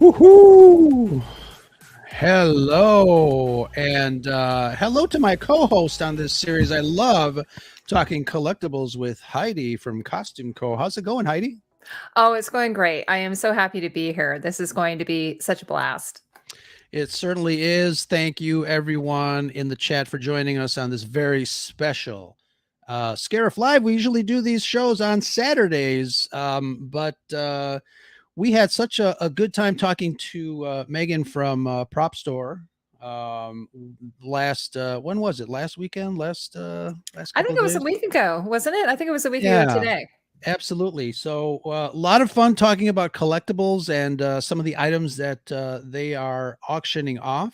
Woohoo! Hello, and hello to my co-host on this series. I love talking collectibles with Heidi from Costume Co. How's it going, Heidi? Oh, it's going great. I am so happy to be here. This is going to be such a blast. It certainly is. Thank you, everyone in the chat, for joining us on this very special Scarif Live. We usually do these shows on Saturdays, but we had such a good time talking to Megan from PropStore last when was it? Last weekend? Last I couple think of it was a days? week ago, wasn't it? I think it was a week ago Yeah, today. absolutely. So a lot of fun talking about collectibles and some of the items that they are auctioning off.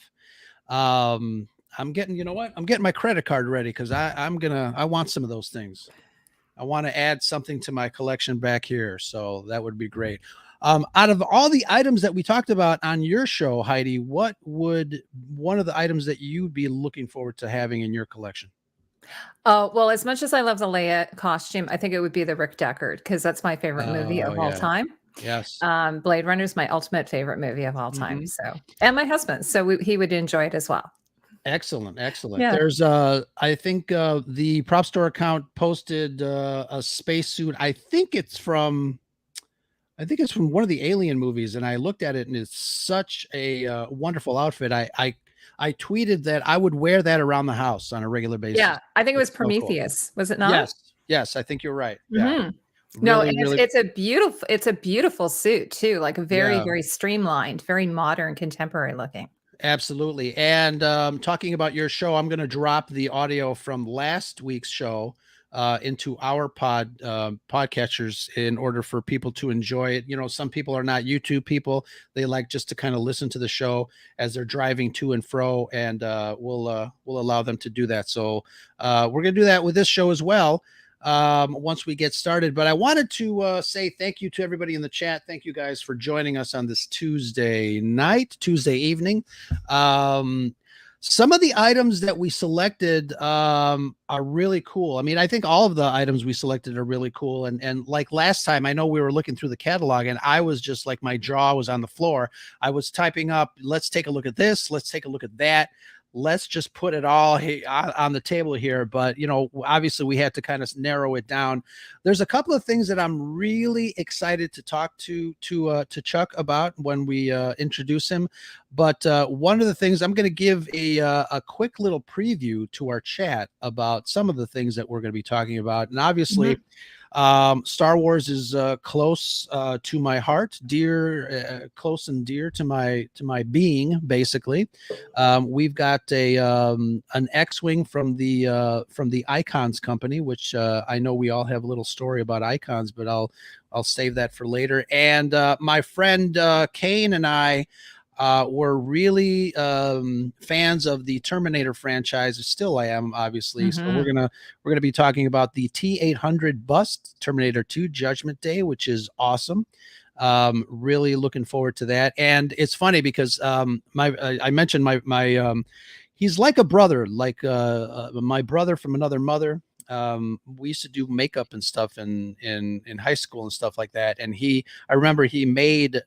I'm getting, you know what? I'm getting my credit card ready because I want some of those things. I want to add something to my collection back here. So that would be great. Out of all the items that we talked about on your show, Heidi, what would one of the items that you'd be looking forward to having in your collection? Oh, well, as much as I love the Leia costume, I think it would be the Rick Deckard because that's my favorite movie Oh, of all yeah. time. Yes. Blade Runner is my ultimate favorite movie of all time. Hmm. So, and my husband, so he would enjoy it as well. Excellent. Excellent. Yeah. There's, I think the Prop Store account posted a spacesuit. I think it's from one of the Alien movies, and I looked at it, and it's such a wonderful outfit. I tweeted that I would wear that around the house on a regular basis. Yeah. I think it was It's so cool. Prometheus, was it not? Yes, yes, I think you're right. Yeah, Hmm. No, and really, really, it's a beautiful suit too, like a very, yeah, very streamlined, very modern, contemporary looking. absolutely. And talking about your show, I'm going to drop the audio from last week's show into our podcatchers in order for people to enjoy it. You know, some people are not YouTube people; they like just to kind of listen to the show as they're driving to and fro, and we'll allow them to do that. So we're going to do that with this show as well once we get started. But I wanted to say thank you to everybody in the chat. Thank you guys for joining us on this Tuesday evening. Some of the items that we selected are really cool. I mean, I think all of the items we selected are really cool. And like last time, I know we were looking through the catalog and I was just like, my jaw was on the floor. I was typing up, let's take a look at this. Let's take a look at that. Let's just put it all on the table here. But, you know, obviously we had to kind of narrow it down. There's a couple of things that I'm really excited to talk to Chuck about when we introduce him. But one of the things I'm going to give a quick little preview to our chat about some of the things that we're going to be talking about. And obviously, Star Wars is close to my heart, close and dear to my being. Basically, we've got an X-wing from the Icons company, which I know we all have a little story about Icons, but I'll save that for later. And my friend Kane and I were really fans of the Terminator franchise. Still, I am, obviously. So we're gonna be talking about the T800 bust, Terminator 2 Judgment Day, which is awesome. Really looking forward to that. And it's funny because I mentioned my he's like a brother, like my brother from another mother. We used to do makeup and stuff in high school and stuff like that. And I remember he made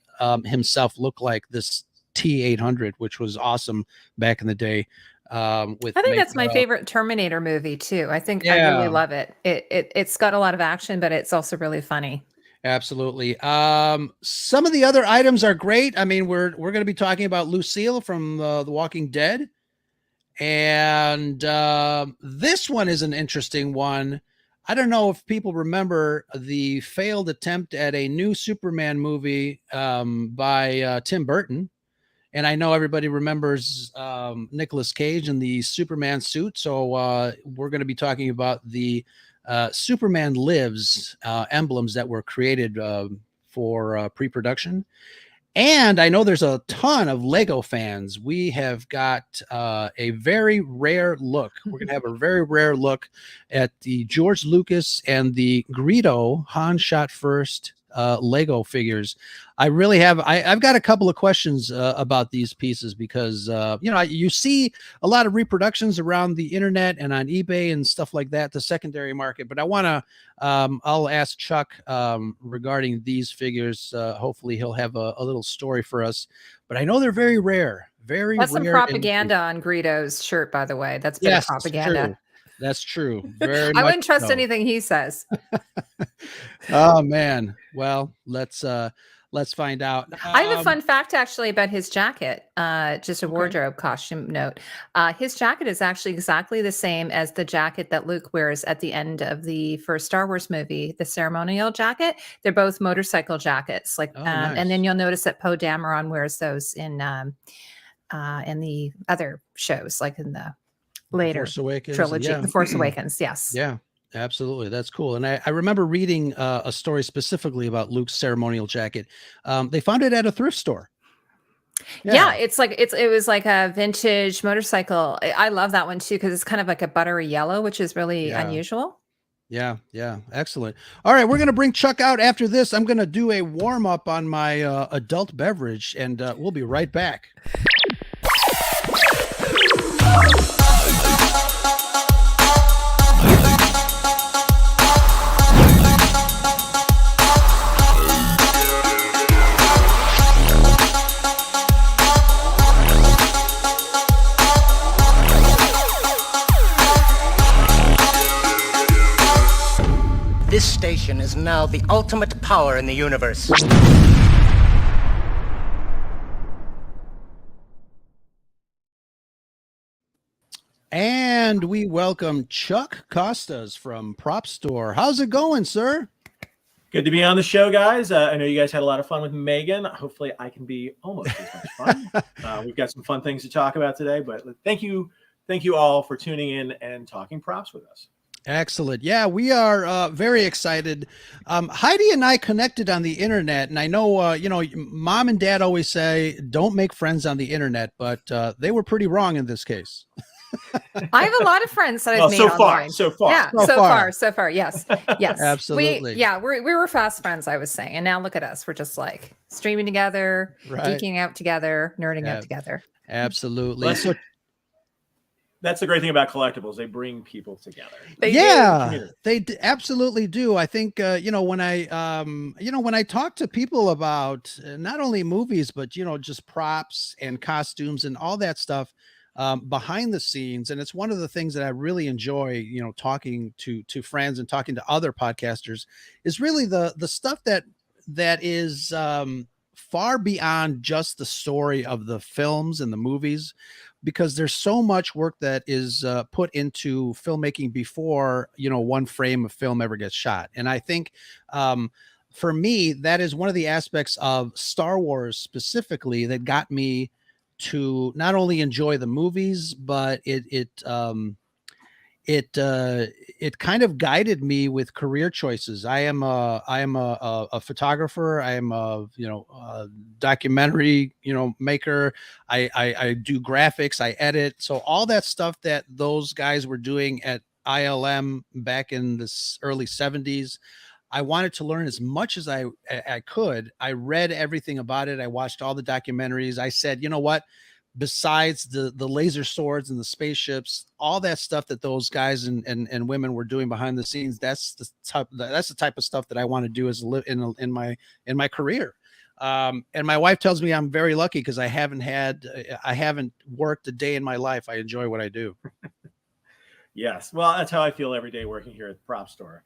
himself look like this T800, which was awesome back in the day. I think that's my favorite Terminator movie too. I think I really love it. It's got a lot of action, but it's also really funny. Absolutely. Some of the other items are great. I mean, we're going to be talking about Lucille from The Walking Dead. And this one is an interesting one. I don't know if people remember the failed attempt at a new Superman movie by Tim Burton. And I know everybody remembers Nicolas Cage in the Superman suit. So we're going to be talking about the Superman Lives emblems that were created for pre-production. And I know there's a ton of Lego fans. We have got a very rare look. We're going to have a very rare look at the George Lucas and the Greedo Han Shot First Lego figures. I really have. I've got a couple of questions about these pieces because you see a lot of reproductions around the internet and on eBay and stuff like that, the secondary market. But I want to. I'll ask Chuck regarding these figures. Hopefully, he'll have a little story for us. But I know they're very rare. Very That's rare. some propaganda on Greedo's shirt, by the way. That's been yes, propaganda. That's true. Very. I wouldn't trust so. anything he says. Oh man. Well, let's find out. I have a fun fact actually about his jacket. Just a wardrobe costume note. His jacket is actually exactly the same as the jacket that Luke wears at the end of the first Star Wars movie, the ceremonial jacket. They're both motorcycle jackets. Nice. And then you'll notice that Poe Dameron wears those in the other shows, like in the later trilogy, The Force Awakens. Yes. Yeah. Absolutely. That's cool. And I remember reading a story specifically about Luke's ceremonial jacket. They found it at a thrift store. Yeah, it was like a vintage motorcycle. I love that one too, because it's kind of like a buttery yellow, which is really unusual. Yeah. Excellent. All right, we're going to bring Chuck out after this. I'm going to do a warm up on my adult beverage, and we'll be right back. This station is now the ultimate power in the universe. And we welcome Chuck Costas from PropStore. How's it going, sir? Good to be on the show, guys. I know you guys had a lot of fun with Megan. Hopefully I can be almost as much fun. We've got some fun things to talk about today, but thank you all for tuning in and talking props with us. Excellent. Yeah, we are very excited. Heidi and I connected on the internet, and I know, mom and dad always say, don't make friends on the internet, but they were pretty wrong in this case. I have a lot of friends that I've made online. So far. Yeah, so far. Yes. Absolutely. We were fast friends, I was saying. And now look at us. We're just like streaming together, geeking out together, nerding out together. Absolutely. That's the great thing about collectibles. They bring people together. They absolutely do. I think, when I talk to people about not only movies, but, just props and costumes and all that stuff behind the scenes. And it's one of the things that I really enjoy, talking to friends and talking to other podcasters is really the stuff that is far beyond just the story of the films and the movies, because there's so much work that is put into filmmaking before, one frame of film ever gets shot. And I think for me, that is one of the aspects of Star Wars specifically that got me to not only enjoy the movies, but it kind of guided me with career choices. I am a photographer. I am a documentary maker. I do graphics. I edit. So all that stuff that those guys were doing at ILM back in the early 70s, I wanted to learn as much as I could. I read everything about it. I watched all the documentaries. I said, you know what? Besides the laser swords and the spaceships, all that stuff that those guys and women were doing behind the scenes, that's the type of stuff that I want to do as in my career. And my wife tells me I'm very lucky because I haven't worked a day in my life. I enjoy what I do. Yes, well, that's how I feel every day working here at the PropStore.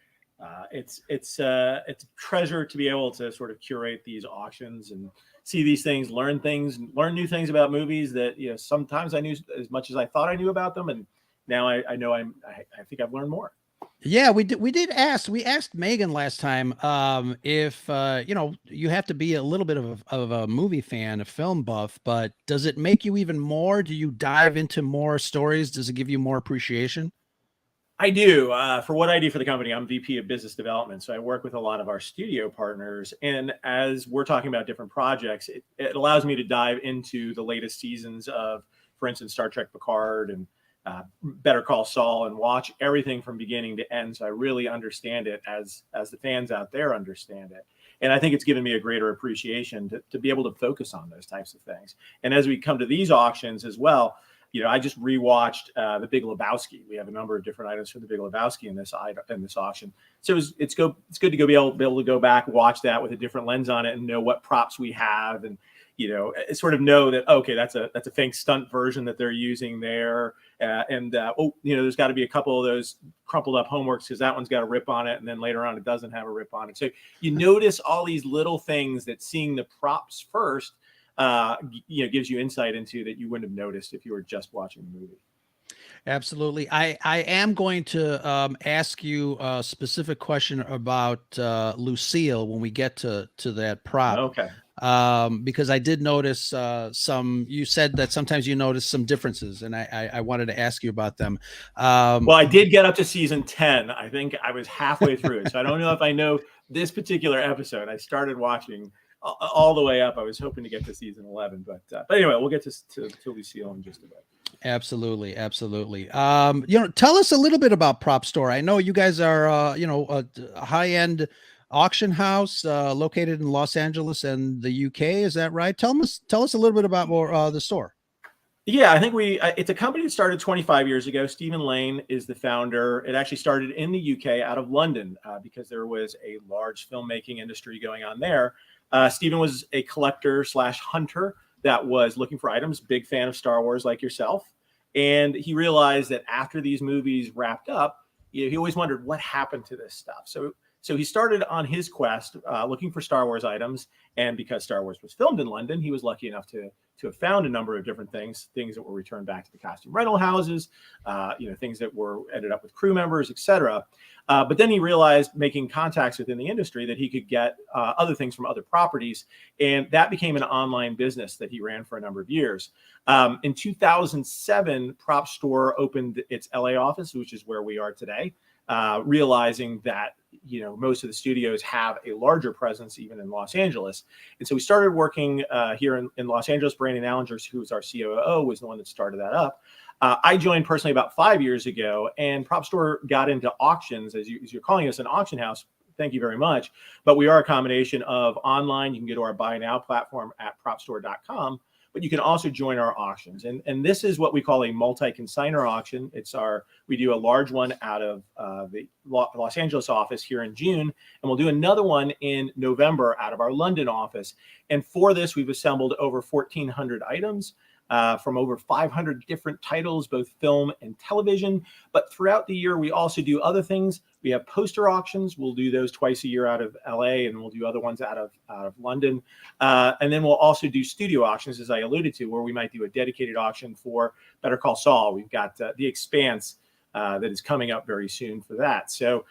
It's a treasure to be able to sort of curate these auctions and see these things, learn new things about movies that, sometimes I knew as much as I thought I knew about them. And now I know I think I've learned more. Yeah, we asked Megan last time if you have to be a little bit of a movie fan, a film buff, but does it make you even more? Do you dive into more stories? Does it give you more appreciation? I do. For what I do for the company, I'm VP of Business Development. So I work with a lot of our studio partners. And as we're talking about different projects, it allows me to dive into the latest seasons of, for instance, Star Trek Picard and Better Call Saul, and watch everything from beginning to end. So I really understand it as the fans out there understand it. And I think it's given me a greater appreciation to be able to focus on those types of things. And as we come to these auctions as well, I just rewatched The Big Lebowski. We have a number of different items from The Big Lebowski in this auction. So it's good to be able to go back, watch that with a different lens on it, and know what props we have, and sort of know that, okay, that's a fake stunt version that they're using there, there's got to be a couple of those crumpled up homeworks because that one's got a rip on it, and then later on it doesn't have a rip on it. So you notice all these little things that seeing the props first gives you insight into that you wouldn't have noticed if you were just watching the movie. Absolutely. I am going to ask you a specific question about Lucille when we get to that prop. Okay. Because I did notice you said that sometimes you notice some differences, and I wanted to ask you about them. Well, I did get up to season 10. I think I was halfway through it. So I don't know if I know this particular episode. I started watching all the way up. I was hoping to get to season 11, but anyway, we'll get to Lucille in just a bit. Absolutely. Tell us a little bit about PropStore. I know you guys are, a high-end auction house located in Los Angeles and the UK. Is that right? Tell us a little bit about more the store. Yeah, I think it's a company that started 25 years ago. Stephen Lane is the founder. It actually started in the UK out of London because there was a large filmmaking industry going on there. Stephen was a collector / hunter that was looking for items, big fan of Star Wars like yourself. And he realized that after these movies wrapped up, he always wondered what happened to this stuff. So he started on his quest looking for Star Wars items. And because Star Wars was filmed in London, he was lucky enough to have found a number of different things that were returned back to the costume rental houses, things that ended up with crew members, etc. But then he realized, making contacts within the industry, that he could get other things from other properties. And that became an online business that he ran for a number of years. In 2007, PropStore opened its LA office, which is where we are today, realizing that most of the studios have a larger presence even in Los Angeles. And so we started working here in Los Angeles. Brandon Allinger, who was our COO, was the one that started that up. I joined personally about 5 years ago, and PropStore got into auctions. As you're calling us an auction house, thank you very much. But we are a combination of online. You can go to our buy now platform at propstore.com, but you can also join our auctions. And this is what we call a multi-consignor auction. We do a large one out of the Los Angeles office here in June, and we'll do another one in November out of our London office. And for this, we've assembled over 1,400 items from over 500 different titles, both film and television. But throughout the year, we also do other things. We have poster auctions. We'll do those twice a year out of LA, and we'll do other ones out of London. And then we'll also do studio auctions, as I alluded to, where we might do a dedicated auction for Better Call Saul. We've got The Expanse that is coming up very soon for that. So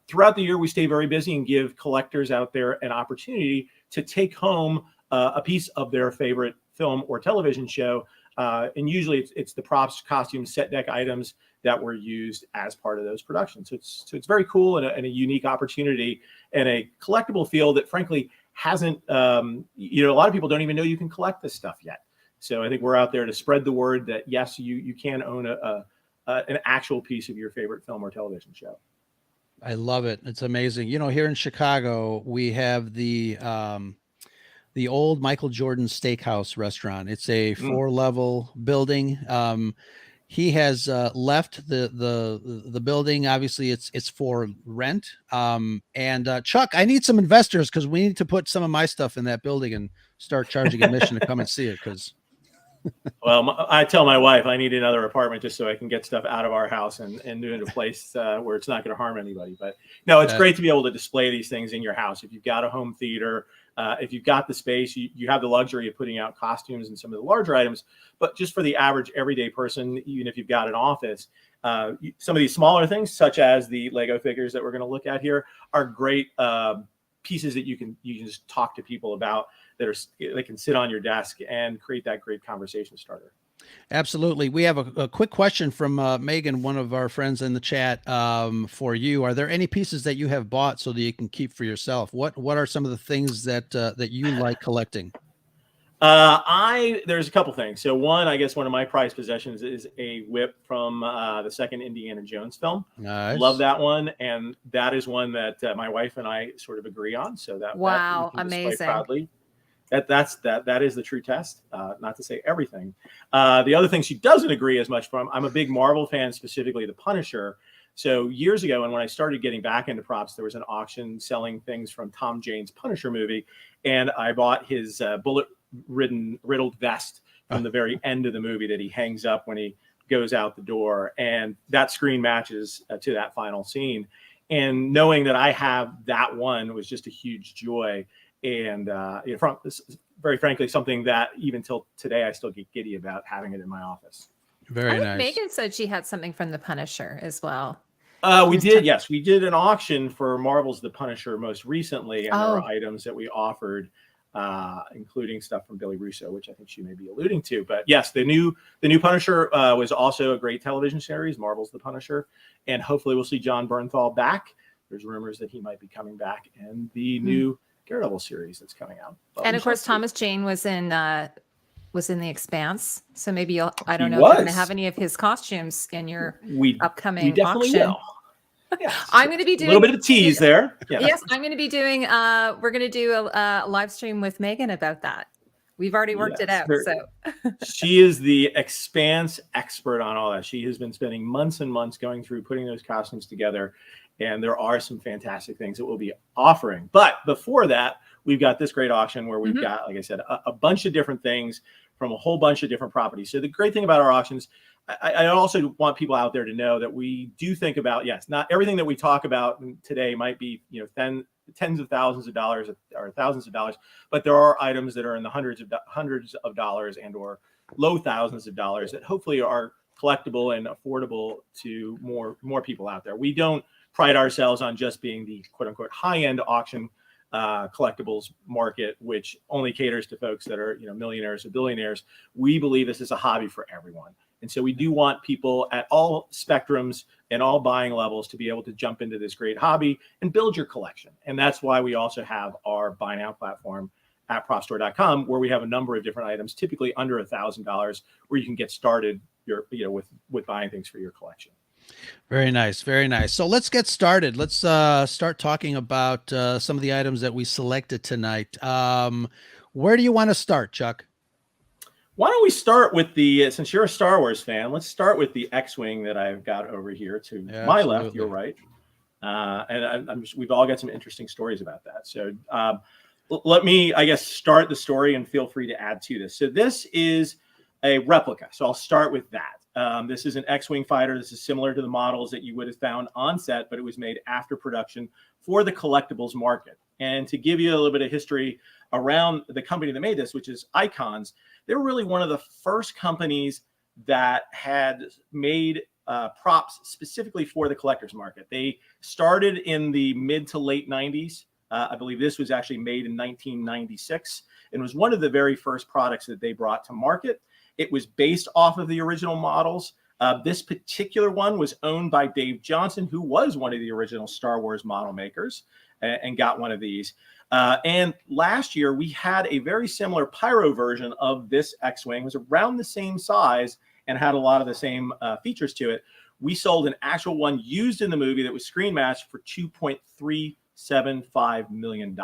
throughout the year, we stay very busy and give collectors out there an opportunity to take home a piece of their favorite film or television show. And usually it's the props, costumes, set deck items that were used as part of those productions. So it's very cool and a unique opportunity and a collectible field that frankly hasn't, a lot of people don't even know you can collect this stuff yet. So I think we're out there to spread the word that yes, you can own an actual piece of your favorite film or television show. I love it. It's amazing. Here in Chicago, we have the old Michael Jordan Steakhouse restaurant. It's a 4-level building. He has left the building. Obviously, it's for rent. And Chuck, I need some investors because we need to put some of my stuff in that building and start charging admission to come and see it. Because well, I tell my wife I need another apartment just so I can get stuff out of our house and do it in a place where it's not going to harm anybody. But no, it's great to be able to display these things in your house. If you've got a home theater, if you've got the space, you have the luxury of putting out costumes and some of the larger items. But just for the average everyday person, even if you've got an office, some of these smaller things, such as the Lego figures that we're going to look at here, are great pieces that you can just talk to people about that can sit on your desk and create that great conversation starter. Absolutely. We have a quick question from Megan, one of our friends in the chat, for you. Are there any pieces that you have bought so that you can keep for yourself? What are some of the things that you like collecting? There's a couple things. So one, I guess one of my prized possessions is a whip from the second Indiana Jones film. Nice. Love that one, and that is one that my wife and I sort of agree on. So that Wow, we can display amazing. proudly. That is the true test. Not to say everything. The other thing she doesn't agree as much from. I'm a big Marvel fan, specifically the Punisher. So years ago, and when I started getting back into props, there was an auction selling things from Tom Jane's Punisher movie, and I bought his riddled vest from the very end of the movie that he hangs up when he goes out the door, and that screen matches to that final scene. And knowing that I have that one was just a huge joy. And from this, very frankly, something that even till today I still get giddy about having it in my office. Very nice. Megan said she had something from the Punisher as well. We did, yes. We did an auction for Marvel's The Punisher most recently, and there were items that we offered, including stuff from Billy Russo, which I think she may be alluding to. But yes, the new Punisher was also a great television series, Marvel's The Punisher, and hopefully we'll see John Bernthal back. There's rumors that he might be coming back in the new Daredevil series that's coming out. But and of course, Thomas Jane was in The Expanse, so maybe I don't know if you're going to have any of his costumes in your upcoming we definitely auction. Will. Yes. I'm going to be doing a little bit of tease there. Yes, I'm going to be doing. We're going to do a live stream with Megan about that. We've already worked it out. So she is the Expanse expert on all that. She has been spending months and months going through putting those costumes together, and there are some fantastic things that we'll be offering. But before that, we've got this great auction where we've got, like I said, a bunch of different things from a whole bunch of different properties. So the great thing about our auctions, I also want people out there to know that we do think about, yes, not everything that we talk about today might be, tens of thousands of dollars or thousands of dollars, but there are items that are in the hundreds of dollars and or low thousands of dollars that hopefully are collectible and affordable to more people out there. We don't pride ourselves on just being the quote unquote high-end auction collectibles market, which only caters to folks that are millionaires or billionaires. We believe this is a hobby for everyone. And so we do want people at all spectrums and all buying levels to be able to jump into this great hobby and build your collection. And that's why we also have our buy now platform at PropStore.com, where we have a number of different items, typically under $1,000, where you can get started with buying things for your collection. Very nice. Very nice. So let's get started. Let's start talking about some of the items that we selected tonight. Where do you want to start, Chuck? Why don't we start with since you're a Star Wars fan, let's start with the X-Wing that I've got over here to my left, your right. And we've all got some interesting stories about that. So let me, I guess, start the story and feel free to add to this. So this is a replica. So I'll start with that. This is an X-Wing fighter. This is similar to the models that you would have found on set, but it was made after production for the collectibles market. And to give you a little bit of history around the company that made this, which is Icons, they were really one of the first companies that had made props specifically for the collector's market. They started in the mid to late 90s. I believe this was actually made in 1996 and was one of the very first products that they brought to market. It was based off of the original models. This particular one was owned by Dave Johnson, who was one of the original Star Wars model makers, and got one of these. And last year, we had a very similar pyro version of this X-Wing. It was around the same size and had a lot of the same features to it. We sold an actual one used in the movie that was screen matched for $2.375 million.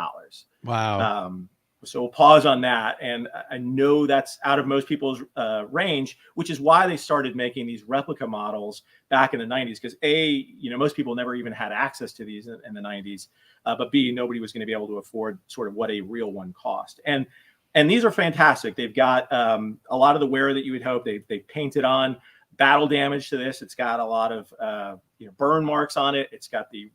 Wow. So we'll pause on that. And I know that's out of most people's range, which is why they started making these replica models back in the 90s. Because A, most people never even had access to these in the 90s. But B, nobody was going to be able to afford sort of what a real one cost. And these are fantastic. They've got a lot of the wear that you would hope. They painted on battle damage to this. It's got a lot of burn marks on it. It's got the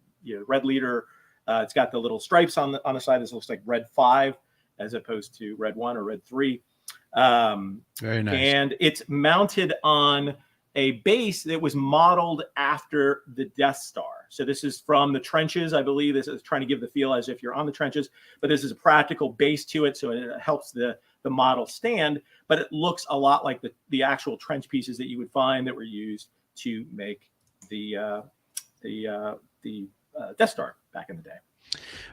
red leader. It's got the little stripes on the side. This looks like red 5 as opposed to red 1 or red 3. Very nice. And it's mounted on a base that was modeled after the Death Star. So this is from the trenches, I believe. This is trying to give the feel as if you're on the trenches, but this is a practical base to it, so it helps the model stand, but it looks a lot like the actual trench pieces that you would find that were used to make the Death Star back in the day.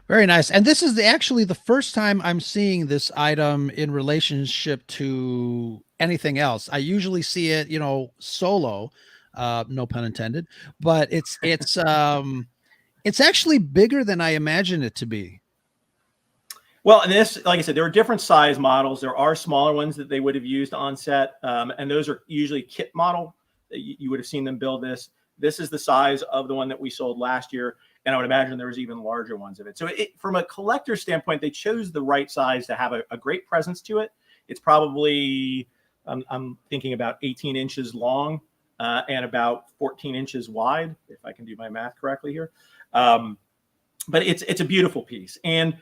Very nice. And this is actually the first time I'm seeing this item in relationship to anything else. I usually see it, solo, no pun intended, but it's actually bigger than I imagined it to be. Well, and this, like I said, there are different size models. There are smaller ones that they would have used on set, and those are usually kit model. You would have seen them build this. This is the size of the one that we sold last year, and I would imagine there was even larger ones of it. So from a collector standpoint, they chose the right size to have a great presence to it. It's probably, I'm thinking about 18 inches long and about 14 inches wide, if I can do my math correctly here. But it's a beautiful piece. And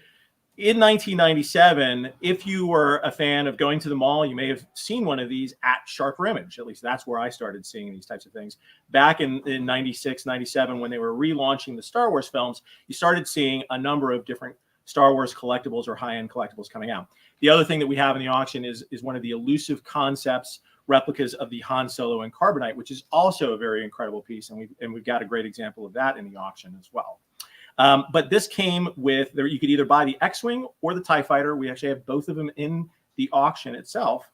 in 1997, if you were a fan of going to the mall, you may have seen one of these at Sharper Image. At least that's where I started seeing these types of things. Back in 96, 97, when they were relaunching the Star Wars films, you started seeing a number of different Star Wars collectibles or high-end collectibles coming out. The other thing that we have in the auction is one of the elusive concepts replicas of the Han Solo and Carbonite, which is also a very incredible piece. And we've got a great example of that in the auction as well. But this came with, you could either buy the X-Wing or the TIE Fighter. We actually have both of them in the auction itself.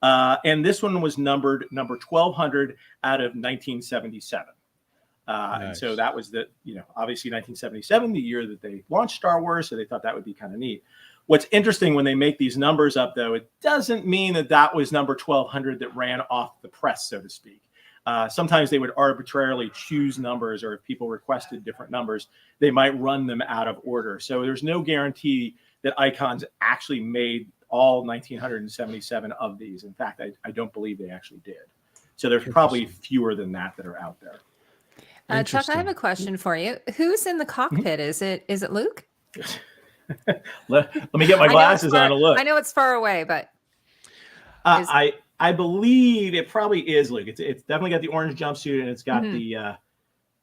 And this one was numbered number 1200 out of 1977. Nice. And so that was obviously 1977, the year that they launched Star Wars. So they thought that would be kind of neat. What's interesting when they make these numbers up, though, it doesn't mean that was number 1200 that ran off the press, so to speak. Sometimes they would arbitrarily choose numbers, or if people requested different numbers, they might run them out of order. So there's no guarantee that Icons actually made all 1977 of these. In fact, I don't believe they actually did. So there's probably fewer than that are out there. Chuck, I have a question for you. Who's in the cockpit? Mm-hmm. Is it Luke? let me get my glasses on to look. I know it's far away, but I believe it probably is Luke. It's definitely got the orange jumpsuit, and it's got the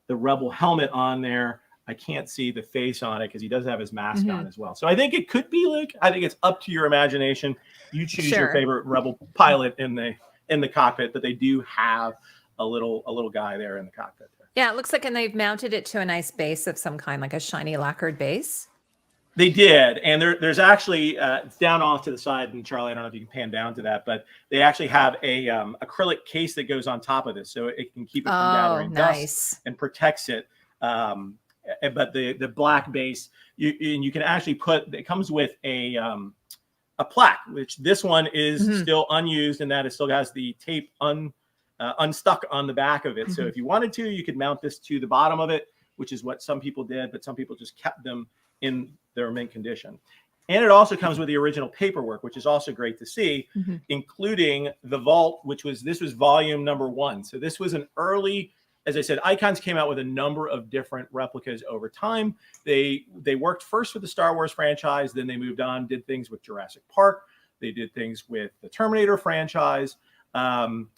Rebel helmet on there. I can't see the face on it because he does have his mask on as well. So I think it could be Luke. I think it's up to your imagination. You choose your favorite Rebel pilot in the cockpit, but they do have a little guy there in the cockpit there. Yeah, it looks like, and they've mounted it to a nice base of some kind, like a shiny lacquered base. They did, and there's actually it's down off to the side, and Charlie, I don't know if you can pan down to that, but they actually have a acrylic case that goes on top of this, so it can keep it from gathering dust and protects it. But the black base, you can actually put. It comes with a plaque, which this one is still unused, and that it still has the tape unstuck on the back of it. So if you wanted to, you could mount this to the bottom of it, which is what some people did, but some people just kept them in their mint condition. And it also comes with the original paperwork, which is also great to see, including the vault, this was volume number 1. So this was an early, as I said, Icons came out with a number of different replicas over time. They worked first with the Star Wars franchise, then they moved on, did things with Jurassic Park. They did things with the Terminator franchise. And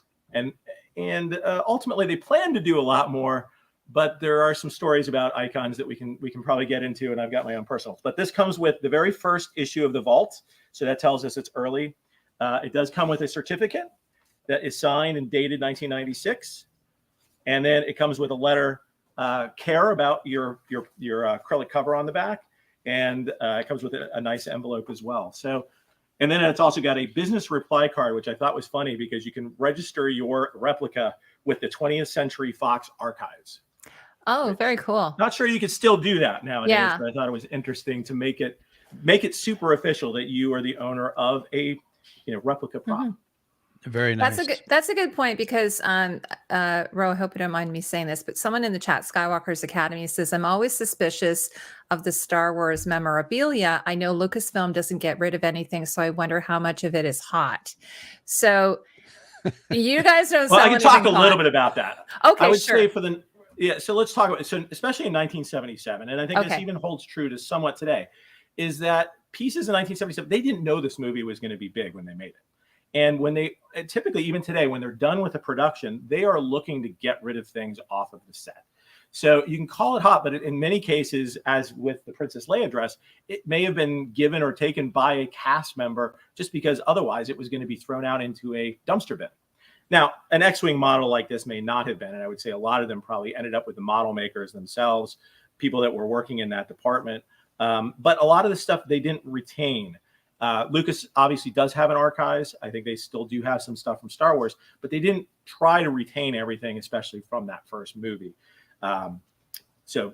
ultimately they planned to do a lot more, but there are some stories about Icons that we can probably get into, and I've got my own personal. But this comes with the very first issue of the Vault, so that tells us it's early. It does come with a certificate that is signed and dated 1996, and then it comes with a letter care about your acrylic cover on the back, and it comes with a nice envelope as well. So, and then it's also got a business reply card, which I thought was funny because you can register your replica with the 20th Century Fox Archives. Oh, very cool. Not sure you could still do that nowadays, but I thought it was interesting to make it super official that you are the owner of a replica prop. Very nice. That's a good point because Ro, I hope you don't mind me saying this, but someone in the chat, Skywalker's Academy, says, I'm always suspicious of the Star Wars memorabilia. I know Lucasfilm doesn't get rid of anything, so I wonder how much of it is hot. So you guys don't. Well, I can talk a little bit about that. Okay, I would say so let's talk about especially in 1977, and I think this even holds true to somewhat today, is that pieces in 1977, they didn't know this movie was going to be big when they made it. And when they typically, even today, when they're done with the production, they are looking to get rid of things off of the set. So you can call it hot, but in many cases, as with the Princess Leia dress, it may have been given or taken by a cast member just because otherwise it was going to be thrown out into a dumpster bin. Now, an X-Wing model like this may not have been, and I would say a lot of them probably ended up with the model makers themselves, people that were working in that department. But a lot of the stuff they didn't retain. Lucas obviously does have an archives. I think they still do have some stuff from Star Wars, but they didn't try to retain everything, especially from that first movie. So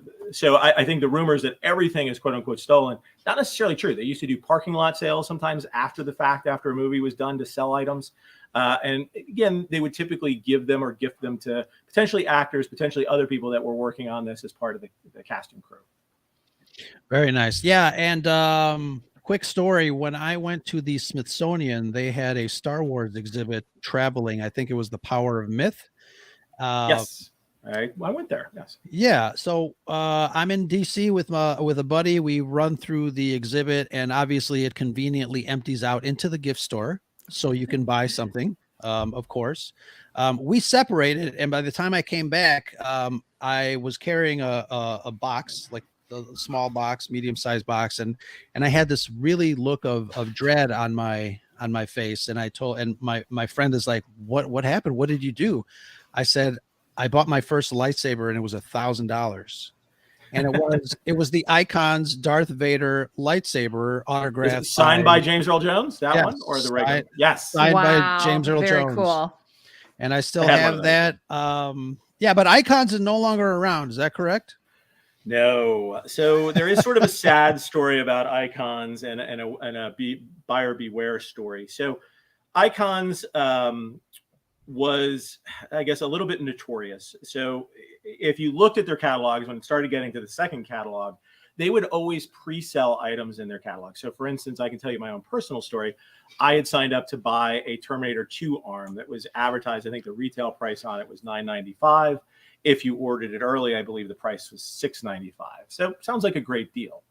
I think the rumors that everything is quote unquote stolen, not necessarily true. They used to do parking lot sales sometimes after the fact, after a movie was done, to sell items. And again, they would typically give them or gift them to potentially actors, potentially other people that were working on this as part of the cast and crew. Very nice. Yeah. And quick story, when I went to the Smithsonian, they had a Star Wars exhibit traveling. I think it was The Power of Myth. Yes. I went there. Yes. Yeah. So I'm in DC with a buddy. We run through the exhibit, and obviously it conveniently empties out into the gift store, so you can buy something. Of course, we separated, and by the time I came back, I was carrying a box, like the small box, medium-sized box, and I had this really look of dread on my face, and my friend is like, what happened? What did you do? I said, I bought my first lightsaber, and it was $1,000, and it was the Icons Darth Vader lightsaber autographed, signed by James Earl Jones. That one, or the regular? Yes, signed by James Earl very Jones. Cool. And I still have that. Yeah, but Icons is no longer around. Is that correct? No. So there is sort of a sad story about Icons and a buyer beware story. So Icons was, I guess, a little bit notorious. So if you looked at their catalogs, when it started getting to the second catalog, they would always pre-sell items in their catalog. So for instance, I can tell you my own personal story. I had signed up to buy a Terminator 2 arm that was advertised. I think the retail price on it was $9.95. If you ordered it early, I believe the price was $6.95. So sounds like a great deal.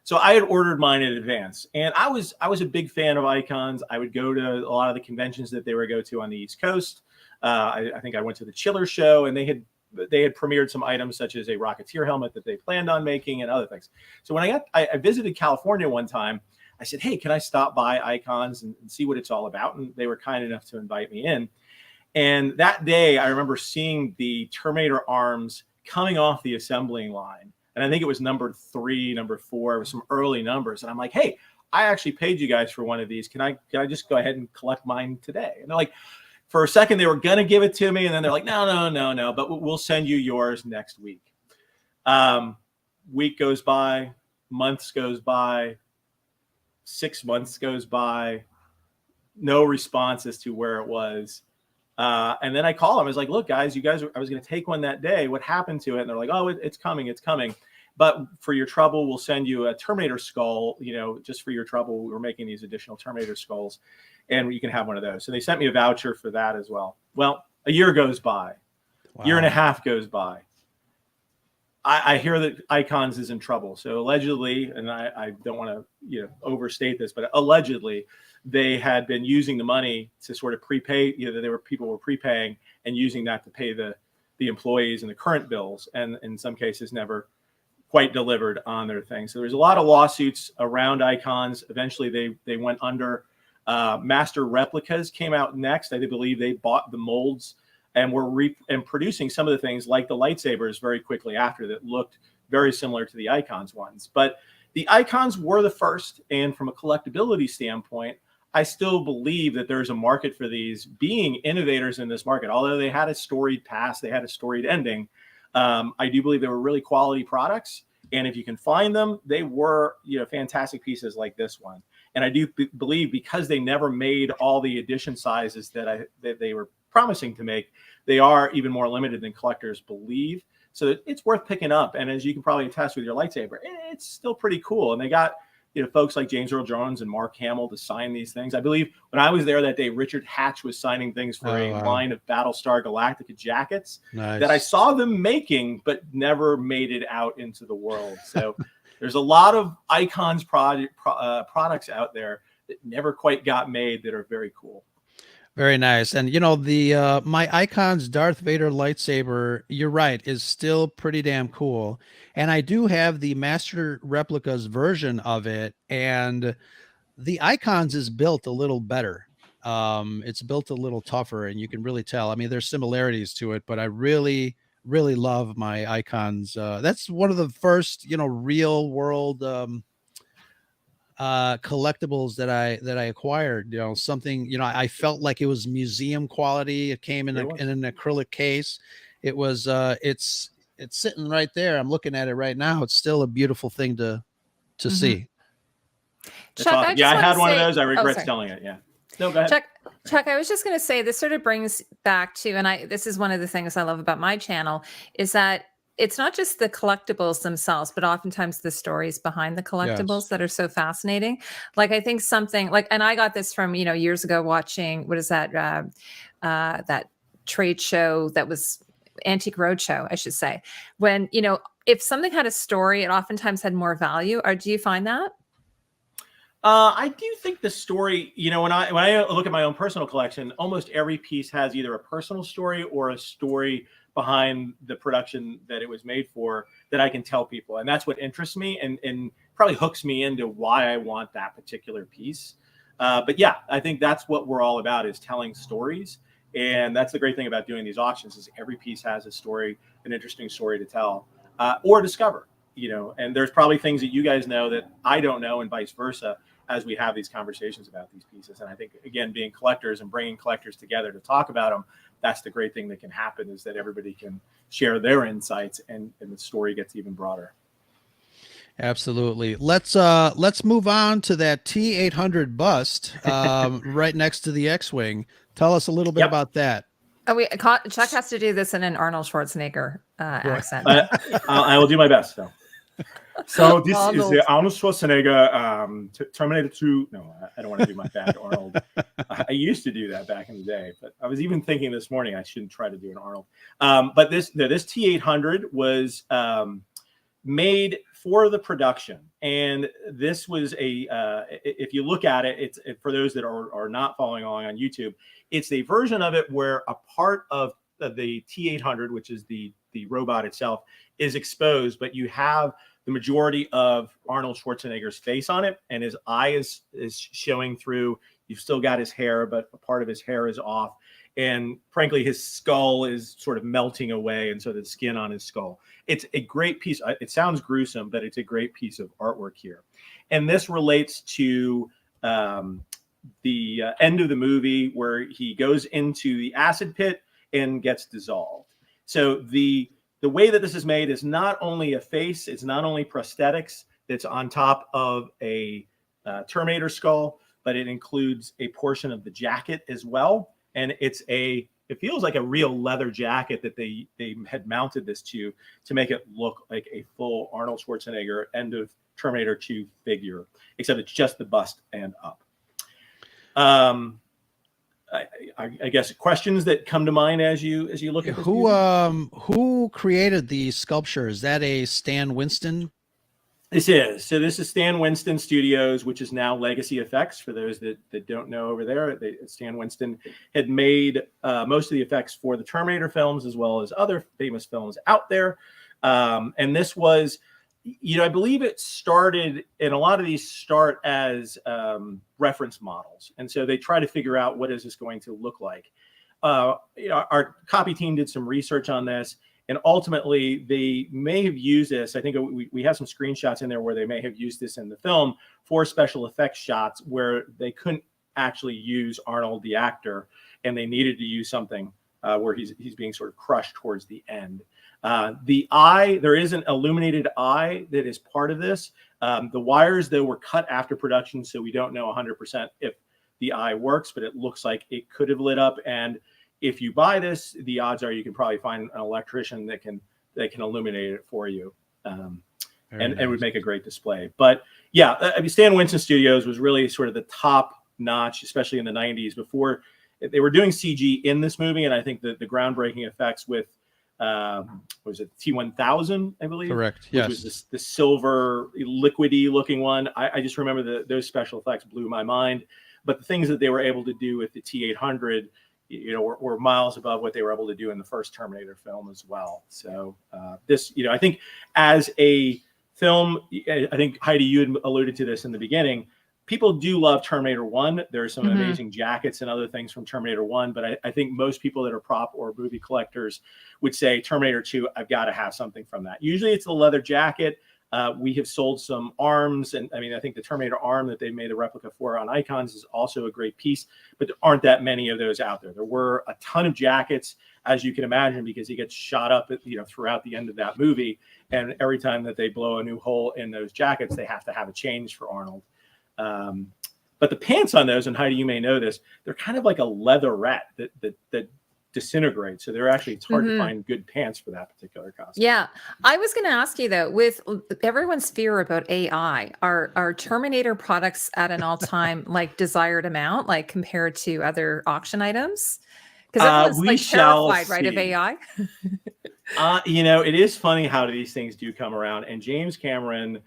So I had ordered mine in advance, and I was a big fan of Icons. I would go to a lot of the conventions that they would go to on the East Coast. I think I went to the Chiller show, and they had premiered some items such as a Rocketeer helmet that they planned on making and other things. So when I visited California one time, I said, hey, can I stop by Icons and see what it's all about? And they were kind enough to invite me in. And that day, I remember seeing the Terminator arms coming off the assembling line. And I think it was number 3, number 4, with some early numbers. And I'm like, hey, I actually paid you guys for one of these. Can I just go ahead and collect mine today? And they're like, for a second, they were going to give it to me. And then they're like, no, but we'll send you yours next week. Week goes by, months goes by, 6 months goes by, no response as to where it was. And then I call them. I was like, look, guys, I was going to take one that day. What happened to it? And they're like, oh, it's coming. But for your trouble, we'll send you a Terminator skull, just for your trouble. We're making these additional Terminator skulls, and you can have one of those. So they sent me a voucher for that as well. Well, a year goes by, year and a half goes by. I hear that Icons is in trouble. So allegedly, and I don't want to overstate this, but allegedly they had been using the money to sort of prepay. People were prepaying and using that to pay the employees and the current bills, and in some cases never quite delivered on their thing. So there's a lot of lawsuits around Icons. Eventually they went under. Master Replicas came out next. I believe they bought the molds and were producing some of the things like the lightsabers very quickly after that looked very similar to the Icons ones. But the Icons were the first, and from a collectability standpoint, I still believe that there's a market for these, being innovators in this market. Although they had a storied past, they had a storied ending, I do believe they were really quality products. And if you can find them, they were fantastic pieces like this one. And I do believe, because they never made all the edition sizes that they were promising to make, they are even more limited than collectors believe. So it's worth picking up. And as you can probably attest with your lightsaber, it's still pretty cool. And they got folks like James Earl Jones and Mark Hamill to sign these things. I believe when I was there that day, Richard Hatch was signing things for a line of Battlestar Galactica jackets that I saw them making, but never made it out into the world. So there's a lot of Icons products out there that never quite got made that are very cool. Very nice. And the my Icons Darth Vader lightsaber, you're right, is still pretty damn cool. And I do have the Master Replicas version of it, and the Icons is built a little better. It's built a little tougher, and you can really tell. I mean, there's similarities to it, but I really, really love my icons. That's one of the first, real world collectibles that I acquired. Something, I felt like it was museum quality. It came in in an acrylic case. It was it's sitting right there. I'm looking at it right now. It's still a beautiful thing to see. Chuck, awesome. I had one of those. I regret selling it. Yeah. No, go ahead. Chuck, I was just going to say, this sort of brings back to, and this is one of the things I love about my channel, is that it's not just the collectibles themselves, but oftentimes the stories behind the collectibles that are so fascinating. Like, I think something like, and I got this from, years ago watching, what is that, that trade show that was Antique Roadshow, I should say. When, if something had a story, it oftentimes had more value. Or do you find that? I do think the story, when I look at my own personal collection, almost every piece has either a personal story or a story behind the production that it was made for that I can tell people. And that's what interests me and probably hooks me into why I want that particular piece. But yeah, I think that's what we're all about, is telling stories. And that's the great thing about doing these auctions, is every piece has a story, an interesting story to tell or discover, and there's probably things that you guys know that I don't know, and vice versa, as we have these conversations about these pieces. And I think, again, being collectors and bringing collectors together to talk about them, that's the great thing that can happen, is that everybody can share their insights and the story gets even broader. Absolutely. Let's move on to that T800 bust right next to the X-Wing. Tell us a little bit about that. Oh, Chuck has to do this in an Arnold Schwarzenegger accent. I will do my best, though. So this is the Arnold Schwarzenegger Terminator 2. No, I don't want to do my bad Arnold. I used to do that back in the day, but I was even thinking this morning I shouldn't try to do an Arnold. But this T800 was made for the production, and this was if you look at it, it's for those that are not following along on YouTube, it's a version of it where a part of the T800, which is the robot itself, is exposed, but you have the majority of Arnold Schwarzenegger's face on it, and his eye is showing through. You've still got his hair, but a part of his hair is off. And frankly, his skull is sort of melting away, and so the skin on his skull. It's a great piece. It sounds gruesome, but it's a great piece of artwork here. And this relates to the end of the movie, where he goes into the acid pit and gets dissolved. So the way that this is made is not only a face, it's not only prosthetics that's on top of a Terminator skull, but it includes a portion of the jacket as well. And it feels like a real leather jacket that they had mounted this to make it look like a full Arnold Schwarzenegger end of Terminator 2 figure, except it's just the bust and up. I guess questions that come to mind as you look at this. Who created the sculpture? Is that a Stan Winston? This is Stan Winston Studios, which is now Legacy Effects. For those that don't know over there, Stan Winston had made most of the effects for the Terminator films, as well as other famous films out there. And this was, I believe it started, and a lot of these start as reference models. And so they try to figure out, what is this going to look like? Our copy team did some research on this, and ultimately they may have used this. I think we have some screenshots in there where they may have used this in the film for special effects shots where they couldn't actually use Arnold the actor, and they needed to use something where he's being sort of crushed towards the end. The eye, there is an illuminated eye that is part of this. The wires, though, were cut after production, so we don't know 100% if the eye works, but it looks like it could have lit up. And if you buy this, the odds are you can probably find an electrician that can illuminate it for you, and would make a great display. But yeah, I mean, Stan Winston Studios was really sort of the top notch, especially in the 90s, before they were doing CG in this movie. And I think the groundbreaking effects with what was it, T1000, I believe? Correct. Yes. Which was the silver liquidy looking one. I just remember those special effects blew my mind. But the things that they were able to do with the T800, were miles above what they were able to do in the first Terminator film as well. So this, I think as a film, I think Heidi, you had alluded to this in the beginning. people do love Terminator 1. There are some Mhm. amazing jackets and other things from Terminator 1, but I think most people that are prop or movie collectors would say Terminator 2, I've got to have something from that. Usually it's the leather jacket. We have sold some arms, and I mean, I think the Terminator arm that they made a replica for on Icons is also a great piece, but there aren't that many of those out there. There were a ton of jackets, as you can imagine, because he gets shot up, throughout the end of that movie, and every time that they blow a new hole in those jackets, they have to have a change for Arnold. But the pants on those, and Heidi, you may know this, they're kind of like a leatherette that disintegrates. So it's hard to find good pants for that particular costume. Yeah. I was going to ask you though, with everyone's fear about AI, are Terminator products at an all-time like desired amount, like compared to other auction items? Because everyone's like terrified, right, of AI. It is funny how these things do come around, and James Cameron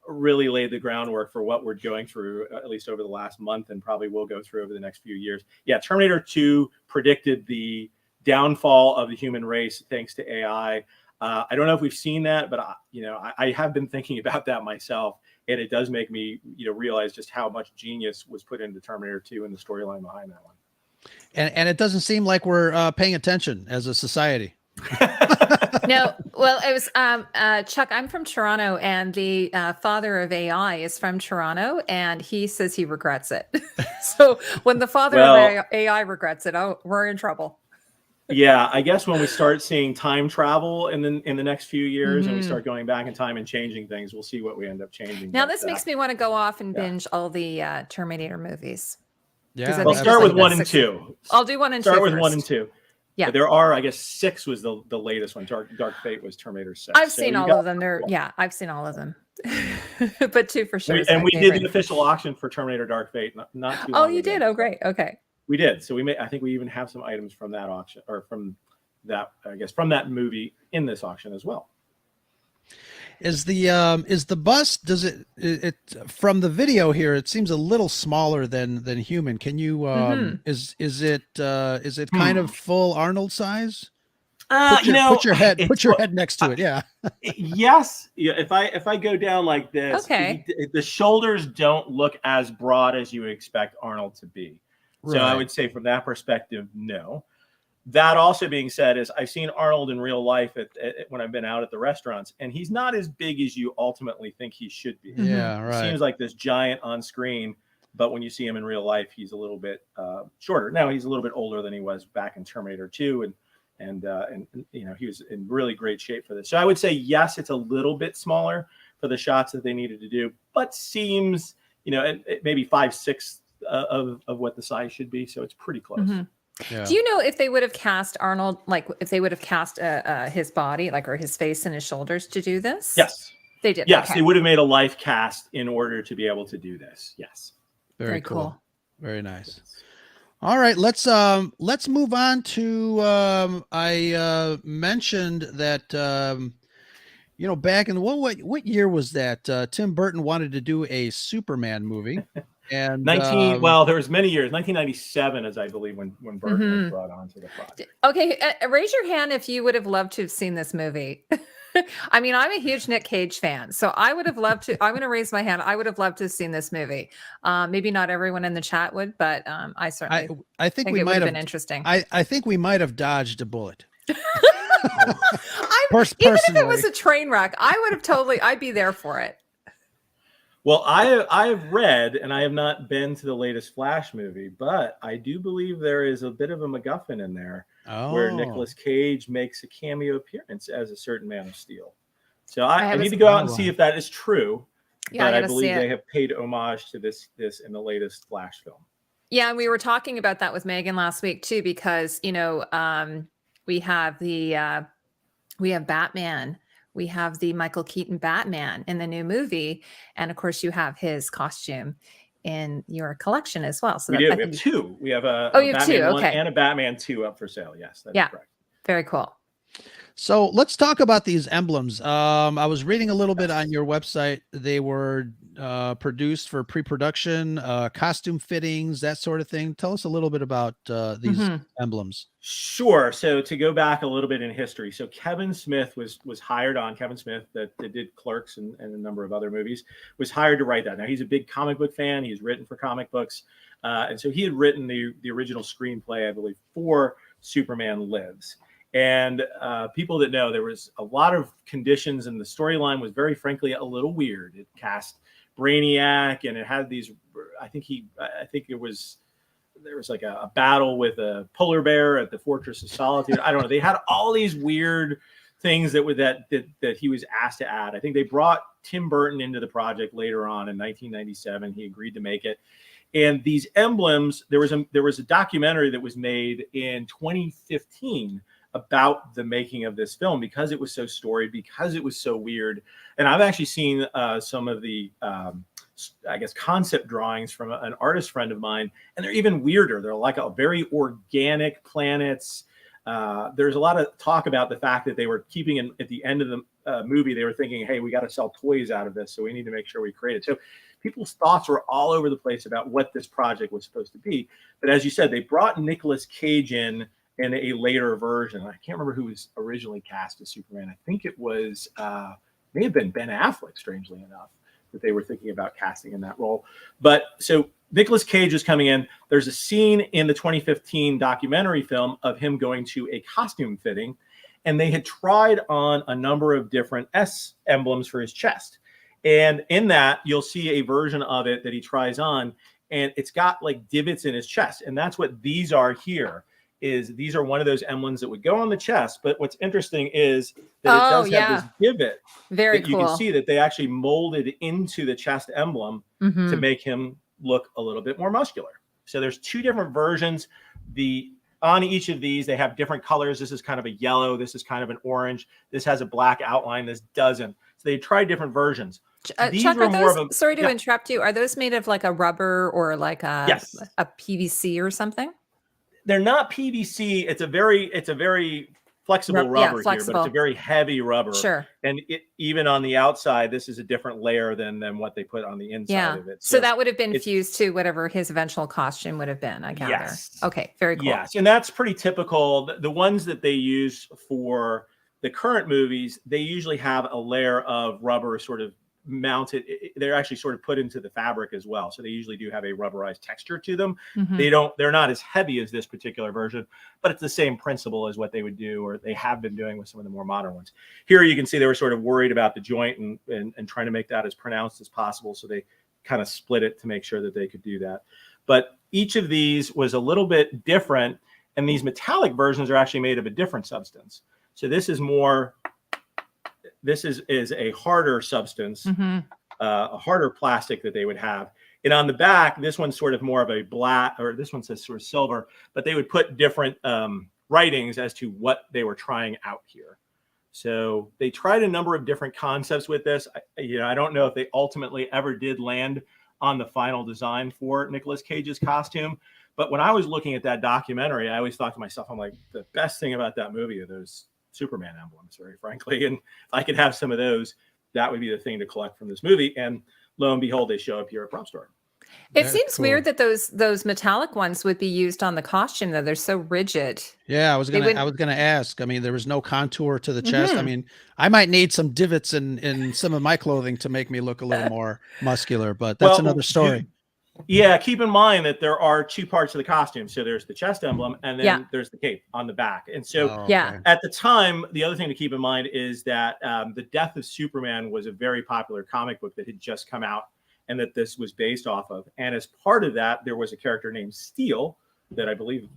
really laid the groundwork for what we're going through, at least over the last month, and probably will go through over the next few years. Yeah, Terminator 2 predicted the downfall of the human race thanks to AI. I don't know if we've seen that, but I have been thinking about that myself, and it does make me realize just how much genius was put into Terminator 2 and the storyline behind that one. And it doesn't seem like we're paying attention as a society. No, well, it was Chuck. I'm from Toronto, and the father of AI is from Toronto, and he says he regrets it. So when the father of AI regrets it, we're in trouble. Yeah, I guess when we start seeing time travel in the next few years, and we start going back in time and changing things, we'll see what we end up changing. Now, this makes me want to go off and binge all the Terminator movies. Yeah, we'll start with 1 and 2. I'll do 1 and 2. Start with 1 and 2. Yeah, but there are, I guess, 6 was the latest one. Dark Fate was Terminator 6. I've seen all of them. I've seen all of them. But 2 for sure. And we did the official auction for Terminator Dark Fate not too long ago. Did? Oh, great. Okay. We did. So I think we even have some items from that auction, or from that, I guess, from that movie in this auction as well. Is the bust, does it from the video here, it seems a little smaller than human. Can you is it kind of full Arnold size? Put your head next to it. Yeah. Yes. Yeah, if I go down like this, okay, the shoulders don't look as broad as you would expect Arnold to be. So I would say from that perspective, no. That also being said, is I've seen Arnold in real life when I've been out at the restaurants, and he's not as big as you ultimately think he should be. Yeah, right. He seems like this giant on screen, but when you see him in real life, he's a little bit shorter. Now he's a little bit older than he was back in Terminator 2, and he was in really great shape for this. So I would say yes, it's a little bit smaller for the shots that they needed to do, but seems maybe 5/6 of what the size should be. So it's pretty close. Yeah. Do you know if they would have cast Arnold, like if they would have cast his body, like, or his face and his shoulders to do this? Yes, they did. Yes, okay. They would have made a life cast in order to be able to do this. Yes, very cool. Very nice. All right, let's move on to I mentioned that back in what year was that? Tim Burton wanted to do a Superman movie. And there was many years, 1997, as I believe, when Burton was brought onto the project. Okay, raise your hand if you would have loved to have seen this movie. I mean, I'm a huge Nick Cage fan, so I would have loved to. I'm going to raise my hand. I would have loved to have seen this movie. Maybe not everyone in the chat would, but I certainly. I think we it might have been interesting. I think we might have dodged a bullet. Even if it was a train wreck, I would have totally. I'd be there for it. Well, I've read, and I have not been to the latest Flash movie, but I do believe there is a bit of a MacGuffin in there where Nicolas Cage makes a cameo appearance as a certain Man of Steel. So I need to go out and see if that is true. Yeah, but I believe they have paid homage to this in the latest Flash film. Yeah, and we were talking about that with Megan last week too, because we have we have Batman. We have the Michael Keaton Batman in the new movie. And of course, you have his costume in your collection as well. So we have 2. We have a Batman 2, okay. 1 and a Batman 2 up for sale. Yes, that's correct. Very cool. So let's talk about these emblems. I was reading a little bit on your website. They were produced for pre-production, costume fittings, that sort of thing. Tell us a little bit about these emblems. Sure. So to go back a little bit in history, so Kevin Smith was hired on. Kevin Smith that did Clerks and a number of other movies was hired to write that. Now he's a big comic book fan. He's written for comic books, and so he had written the original screenplay, I believe, for Superman Lives. And people that know, there was a lot of conditions, and the storyline was very frankly a little weird. It cast Brainiac, and it had these. I think it was. There was like a battle with a polar bear at the Fortress of Solitude. I don't know. They had all these weird things that he was asked to add. I think they brought Tim Burton into the project later on in 1997. He agreed to make it. And these emblems, there was a documentary that was made in 2015 about the making of this film, because it was so storied, because it was so weird. And I've actually seen some of the I guess concept drawings from an artist friend of mine, and they're even weirder. They're like a very organic planets. There's a lot of talk about the fact that they were keeping at the end of the movie, they were thinking, hey, we got to sell toys out of this, so we need to make sure we create it. So people's thoughts were all over the place about what this project was supposed to be. But as you said, they brought Nicolas Cage in a later version. I can't remember who was originally cast as Superman. I think it was may have been Ben Affleck, strangely enough, that they were thinking about casting in that role. But so Nicolas Cage is coming in. There's a scene in the 2015 documentary film of him going to a costume fitting, and they had tried on a number of different S emblems for his chest. And in that, you'll see a version of it that he tries on, and it's got like divots in his chest. And that's what these are here. These are one of those emblems that would go on the chest. But what's interesting is that it does have this divot. Very that cool. You can see that they actually molded into the chest emblem to make him look a little bit more muscular. So there's two different versions. On each of these, they have different colors. This is kind of a yellow. This is kind of an orange. This has a black outline. This doesn't. So they tried different versions. Chuck, sorry to interrupt you. Are those made of like a rubber or like a PVC or something? They're not PVC. It's a very flexible rubber here, but it's a very heavy rubber. Sure. And even on the outside, this is a different layer than what they put on the inside of it. So that would have been fused to whatever his eventual costume would have been, I gather. Yes. Okay, very cool. Yes, and that's pretty typical. The ones that they use for the current movies, they usually have a layer of rubber sort of mounted. They're actually sort of put into the fabric as well, so they usually do have a rubberized texture to them. They're not as heavy as this particular version, but it's the same principle as what they would do, or they have been doing with some of the more modern ones. Here you can see they were sort of worried about the joint and trying to make that as pronounced as possible, so they kind of split it to make sure that they could do that. But each of these was a little bit different, and these metallic versions are actually made of a different substance. So this is a harder substance, a harder plastic that they would have. And on the back, this one's sort of more of a black, or this one says sort of silver, but they would put different writings as to what they were trying out here. So they tried a number of different concepts with this. I don't know if they ultimately ever did land on the final design for Nicolas Cage's costume. But when I was looking at that documentary, I always thought to myself, I'm like, the best thing about that movie are those Superman emblems, very frankly. And if I could have some of those, that would be the thing to collect from this movie. And lo and behold, they show up here at PropStore. It seems weird that those metallic ones would be used on the costume, though. They're so rigid. Yeah, I was gonna ask. I mean, there was no contour to the chest. I mean, I might need some divots in some of my clothing to make me look a little more muscular, but that's another story. Yeah, keep in mind that there are two parts of the costume. So there's the chest emblem, and then there's the cape on the back. And so at the time, the other thing to keep in mind is that The Death of Superman was a very popular comic book that had just come out, and that this was based off of. And as part of that, there was a character named Steel that I believe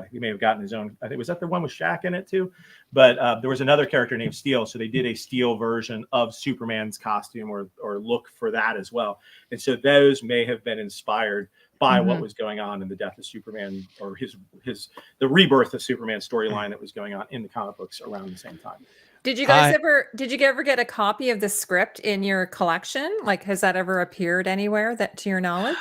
he may have gotten his own. I think, was that the one with Shaq in it too? But there was another character named Steel. So they did a Steel version of Superman's costume or look for that as well. And so those may have been inspired by what was going on in The Death of Superman, or the rebirth of Superman storyline that was going on in the comic books around the same time. Did you guys did you ever get a copy of the script in your collection? Like, has that ever appeared anywhere, that to your knowledge?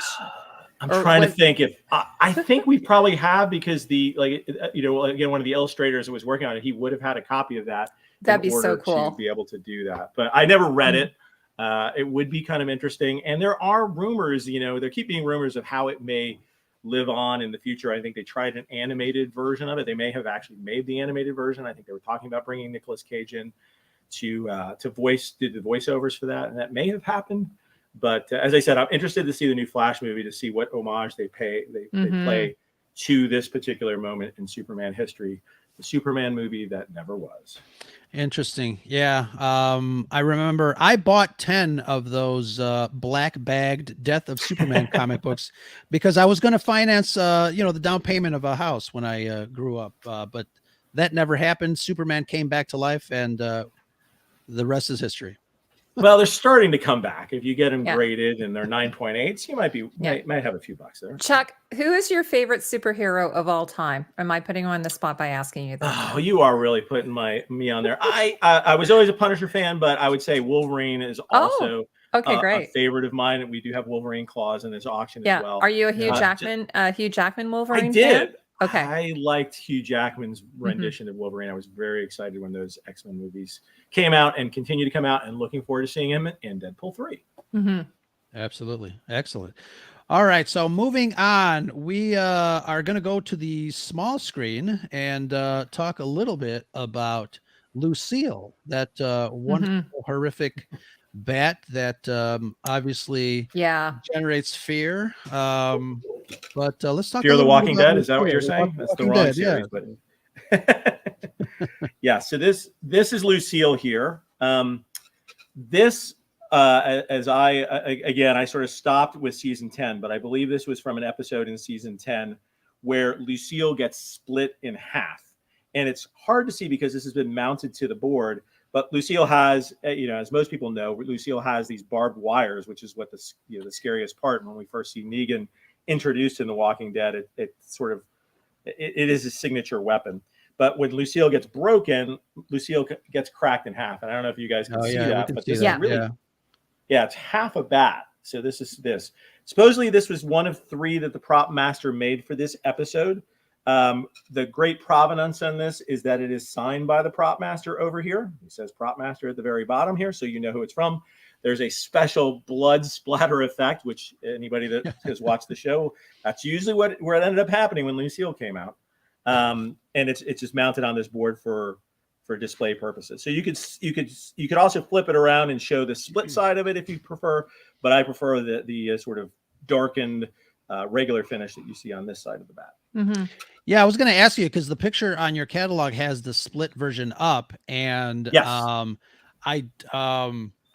I'm Or trying to was- think if I think we probably have, because again, one of the illustrators that was working on it, he would have had a copy of that That'd be in so order cool. to be able to do that. But I never read Mhm. it. It would be kind of interesting. And there are rumors, there keep being rumors of how it may live on in the future. I think they tried an animated version of it. They may have actually made the animated version. I think they were talking about bringing Nicolas Cage in to do the voiceovers for that, and that may have happened. But as I said, I'm interested to see the new Flash movie, to see what homage they play to this particular moment in Superman history, the Superman movie that never was. Interesting. Yeah. I remember I bought 10 of those black bagged Death of Superman comic books because I was going to finance, the down payment of a house when I grew up. But that never happened. Superman came back to life, and the rest is history. Well, they're starting to come back. If you get them Yeah. graded and they're 9.8s, you might have a few bucks there. Chuck, who is your favorite superhero of all time? Am I putting you on the spot by asking you that? Oh, you are really putting me on there. I was always a Punisher fan, but I would say Wolverine is also Okay, a great. favorite of mine, and we do have Wolverine claws in this auction Yeah. as well. Are you a Hugh Yeah. Jackman Wolverine I did. fan? Okay. I liked Hugh Jackman's rendition of Wolverine. I was very excited when those X-Men movies came out and continue to come out, and looking forward to seeing him in Deadpool 3. Mm-hmm. Absolutely. Excellent. All right. So moving on, we are going to go to the small screen and talk a little bit about Lucille, that wonderful, horrific bat that obviously generates fear. But let's talk. Fear a of the little Walking bit about Dead. Is that what Lucille, you're the saying? That's the Walking wrong Dead, series, but yeah. So this is Lucille here. This as I sort of stopped with season 10, but I believe this was from an episode in season 10 where Lucille gets split in half, and it's hard to see because this has been mounted to the board. But Lucille has, as most people know, Lucille has these barbed wires, which is what the scariest part. When we first see Negan introduced in The Walking Dead, it is a signature weapon. But when Lucille gets broken, Lucille gets cracked in half. And I don't know if you guys can see that, but this is really, it's half a bat. So this is this. Supposedly this was one of 3 that the prop master made for this episode. The great provenance on this is that it is signed by the prop master over here. It says prop master at the very bottom here, so you know who it's from. There's a special blood splatter effect, which anybody that has watched the show, that's usually where it ended up happening when Lucille came out. And it's just mounted on this board for display purposes. So you could also flip it around and show the split side of it if you prefer, but I prefer the sort of darkened regular finish that you see on this side of the bat. Mm-hmm. Yeah, I was going to ask you because the picture on your catalog has the split version up, and yes.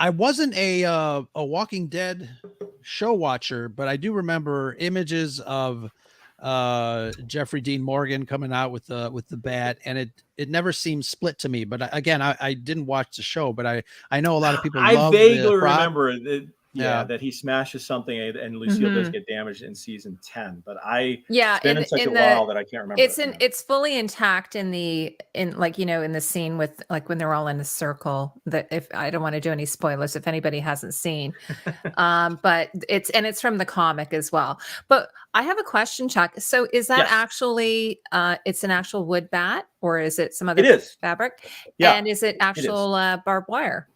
I wasn't a Walking Dead show watcher, but I do remember images of Jeffrey Dean Morgan coming out with the bat, and it never seemed split to me. But again, I didn't watch the show, but I know a lot of people. I vaguely remember that. Yeah, that he smashes something and Lucille does get damaged in season 10, but it's been in such a while that I can't remember. It's fully intact in the scene with like when they're all in a circle. That if I don't want to do any spoilers if anybody hasn't seen, but it's from the comic as well. But I have a question, Chuck. So is that actually it's an actual wood bat, or is it some other fabric? Yeah, and is it actual barbed wire?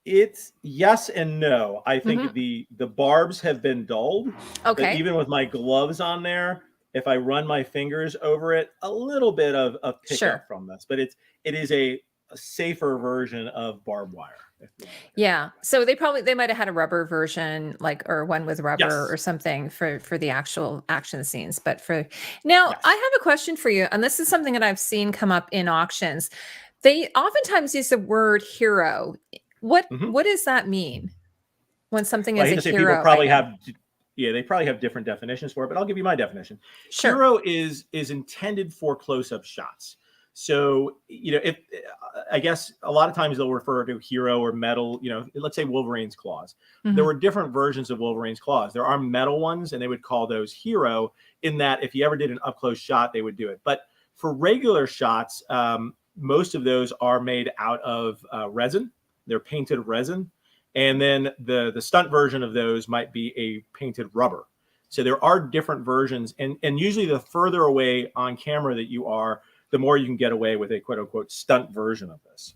It's yes and no. I think the barbs have been dulled. Okay. But even with my gloves on there, if I run my fingers over it, a little bit of pickup from this. But it is a safer version of barbed wire. Yeah. So they might have had a rubber version, or one with rubber or something for the actual action scenes. But for now, I have a question for you, and this is something that I've seen come up in auctions. They oftentimes use the word hero. What does that mean when something is a hero? People probably they probably have different definitions for it, but I'll give you my definition. Sure. Hero is intended for close-up shots. So, if I guess a lot of times they'll refer to hero or metal, let's say Wolverine's claws. There were different versions of Wolverine's claws. There are metal ones, and they would call those hero, in that if you ever did an up-close shot, they would do it. But for regular shots, most of those are made out of resin. They're painted resin. And then the stunt version of those might be a painted rubber. So there are different versions, and usually the further away on camera that you are, the more you can get away with a quote unquote stunt version of this.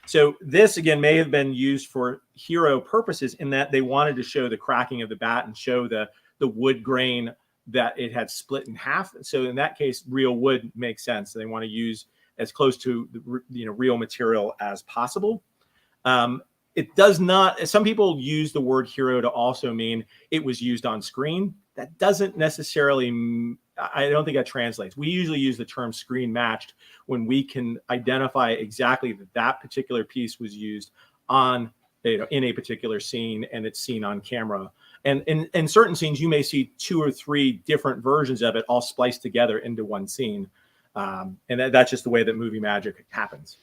So this again may have been used for hero purposes in that they wanted to show the cracking of the bat and show the wood grain that it had split in half. So in that case, real wood makes sense. They want to use as close to the real material as possible. It does not. Some people use the word hero to also mean it was used on screen. That doesn't necessarily, I don't think that translates. We usually use the term screen matched when we can identify exactly that particular piece was used on, in a particular scene and it's seen on camera. And in certain scenes, you may see 2 or 3 different versions of it all spliced together into one scene. And that's just the way that movie magic happens.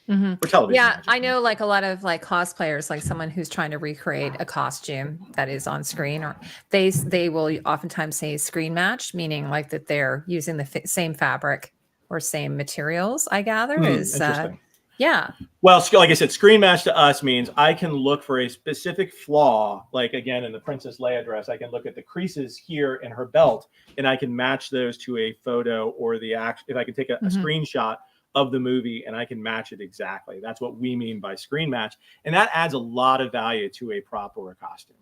Mm-hmm. For television. Yeah, I know like a lot of like cosplayers, like someone who's trying to recreate a costume that is on screen, or they will oftentimes say screen matched, meaning like that they're using the same fabric or same materials, I gather. Interesting. Yeah. Well, like I said, screen match to us means I can look for a specific flaw. Like again, in the Princess Leia dress, I can look at the creases here in her belt, and I can match those to a photo or the act. If I can take a screenshot of the movie and I can match it exactly. That's what we mean by screen match. And that adds a lot of value to a prop or a costume.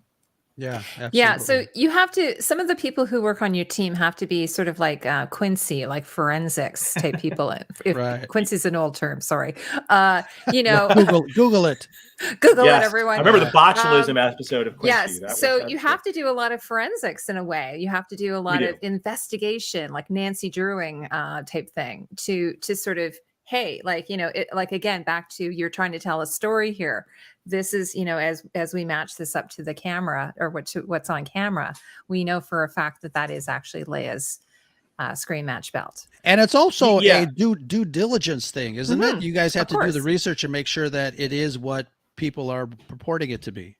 Yeah. Absolutely. Yeah. So you have to, some of the people who work on your team have to be sort of like Quincy, like forensics type people. Right. Quincy's an old term. Sorry. Google it. Google it, everyone. I remember the botulism episode of Quincy. Yes. So you have to do a lot of forensics in a way. You have to do a lot of investigation, like Nancy Drewing type thing to sort of, hey, like, like, again, back to you're trying to tell a story here. This is, as we match this up to the camera or what's on camera, we know for a fact that is actually Leia's screen match belt. And it's also a due diligence thing, isn't it? You guys have to do the research and make sure that it is what people are purporting it to be.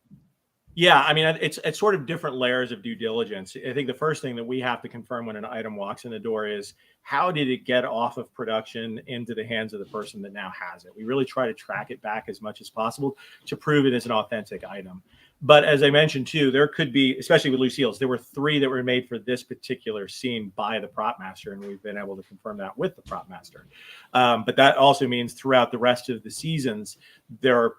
Yeah, I mean, it's sort of different layers of due diligence. I think the first thing that we have to confirm when an item walks in the door is how did it get off of production into the hands of the person that now has it? We really try to track it back as much as possible to prove it is an authentic item. But as I mentioned too, there could be, especially with Lucille's, there were 3 that were made for this particular scene by the prop master, and we've been able to confirm that with the prop master. But that also means throughout the rest of the seasons, there are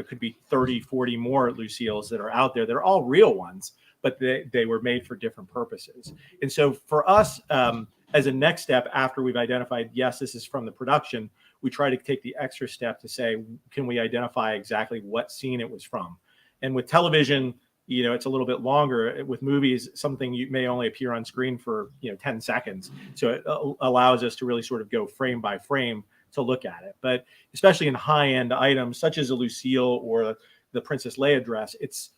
could be 30, 40 more Lucille's that are out there. They're all real ones, but they were made for different purposes. And so for us, as a next step, after we've identified, yes, this is from the production, we try to take the extra step to say, can we identify exactly what scene it was from? And with television, it's a little bit longer. With movies, something may only appear on screen for 10 seconds. So it allows us to really sort of go frame by frame to look at it. But especially in high-end items such as a Lucille or the Princess Leia dress, it's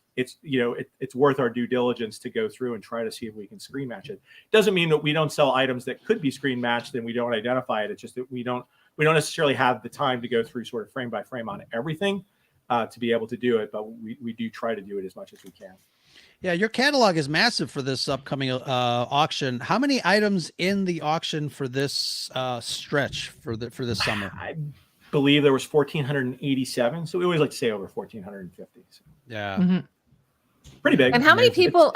worth our due diligence to go through and try to see if we can screen match it. Doesn't mean that we don't sell items that could be screen matched and we don't identify it. It's just that we don't necessarily have the time to go through sort of frame by frame on everything to be able to do it, but we do try to do it as much as we can. Yeah, your catalog is massive for this upcoming auction. How many items in the auction for this stretch for this summer? I believe there was 1,487. So we always like to say over 1,450. So. Yeah, pretty big. And how many people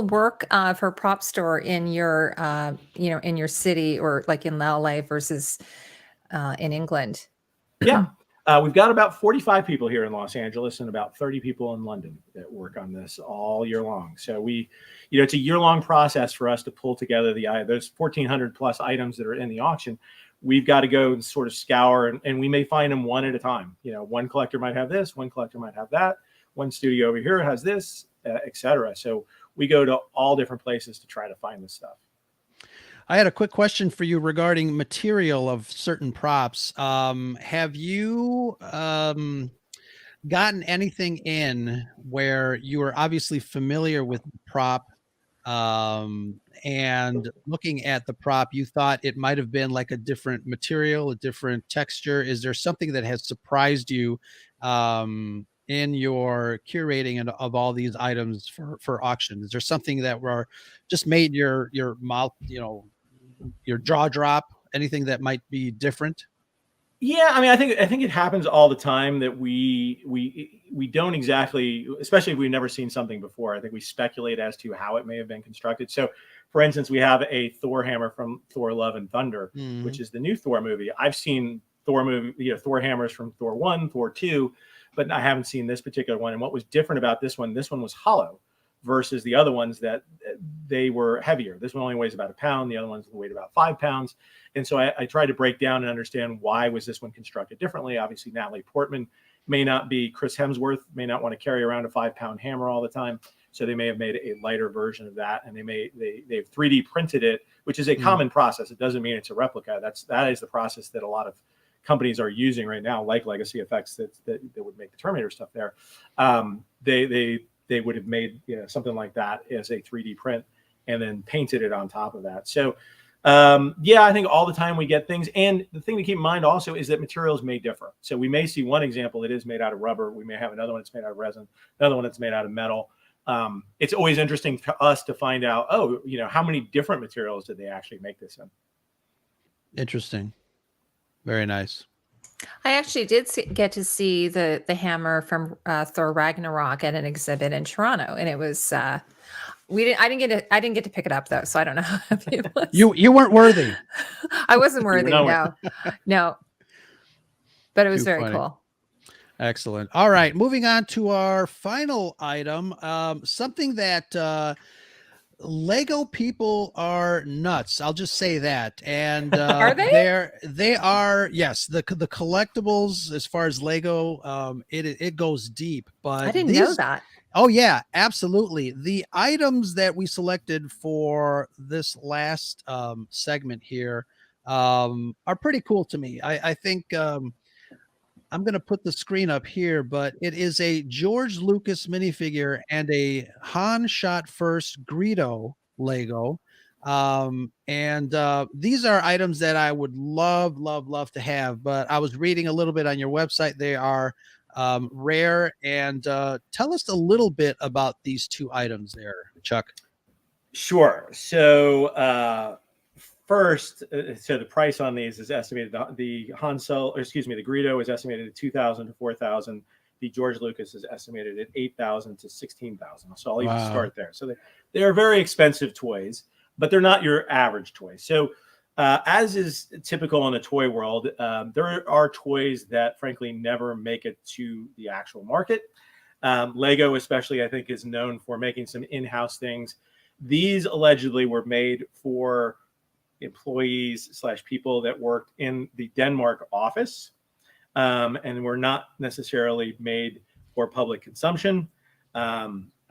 work for PropStore in your in your city or like in LA versus in England? Yeah. We've got about 45 people here in Los Angeles and about 30 people in London that work on this all year long. So it's a year-long process for us to pull together those 1,400 plus items that are in the auction. We've got to go and sort of scour, and we may find them one at a time. One collector might have this, one collector might have that, one studio over here has this, et cetera. So we go to all different places to try to find this stuff. I had a quick question for you regarding material of certain props. Have you gotten anything in where you are obviously familiar with the prop and looking at the prop, you thought it might have been like a different material, a different texture? Is there something that has surprised you in your curating of all these items for auction? Is there something that were just made your mouth, your jaw drop? Anything that might be different? Yeah, I mean, I think it happens all the time that we don't exactly, especially if we've never seen something before. I think we speculate as to how it may have been constructed. So, for instance, we have a Thor hammer from Thor: Love and Thunder, which is the new Thor movie. I've seen Thor hammers from Thor 1, Thor 2, but I haven't seen this particular one. And what was different about this one was hollow versus the other ones that they were heavier. This one only weighs about 1 pound. The other ones weighed about 5 pounds. And so I tried to break down and understand why was this one constructed differently. Obviously, Natalie Portman may not be, Chris Hemsworth may not want to carry around a 5-pound hammer all the time. So they may have made a lighter version of that, and they've 3D printed it, which is a common process. It doesn't mean it's a replica. That is the process that a lot of companies are using right now, like Legacy Effects that would make the Terminator stuff there. They would have made something like that as a 3D print and then painted it on top of that. So I think all the time we get things. And the thing to keep in mind also is that materials may differ. So we may see one example that is made out of rubber. We may have another one that's made out of resin, another one that's made out of metal. It's always interesting to us to find out, how many different materials did they actually make this in? Interesting. Very nice. I actually did get to see the hammer from Thor Ragnarok at an exhibit in Toronto, and it was I didn't get to pick it up though, so I don't know if it was. You weren't worthy. I wasn't worthy. No. But it was very cool. Excellent. All right, moving on to our final item. Something that Lego people are nuts. I'll just say that. And are they? They are. Yes, the collectibles as far as Lego, it goes deep. But I didn't know that. Oh yeah, absolutely. The items that we selected for this last segment here are pretty cool to me. I think I'm going to put the screen up here, but it is a George Lucas minifigure and a Han Shot First Greedo Lego. These are items that I would love to have, but I was reading a little bit on your website. They are rare. And tell us a little bit about these two items there, Chuck. Sure. So first, so the price on these is estimated. The Greedo is estimated at $2,000 to $4,000. The George Lucas is estimated at $8,000 to $16,000. So I'll even start there. So they are very expensive toys, but they're not your average toy. So as is typical in the toy world, there are toys that frankly never make it to the actual market. Lego especially, I think, is known for making some in-house things. These allegedly were made for employees / people that worked in the Denmark office, and were not necessarily made for public consumption. I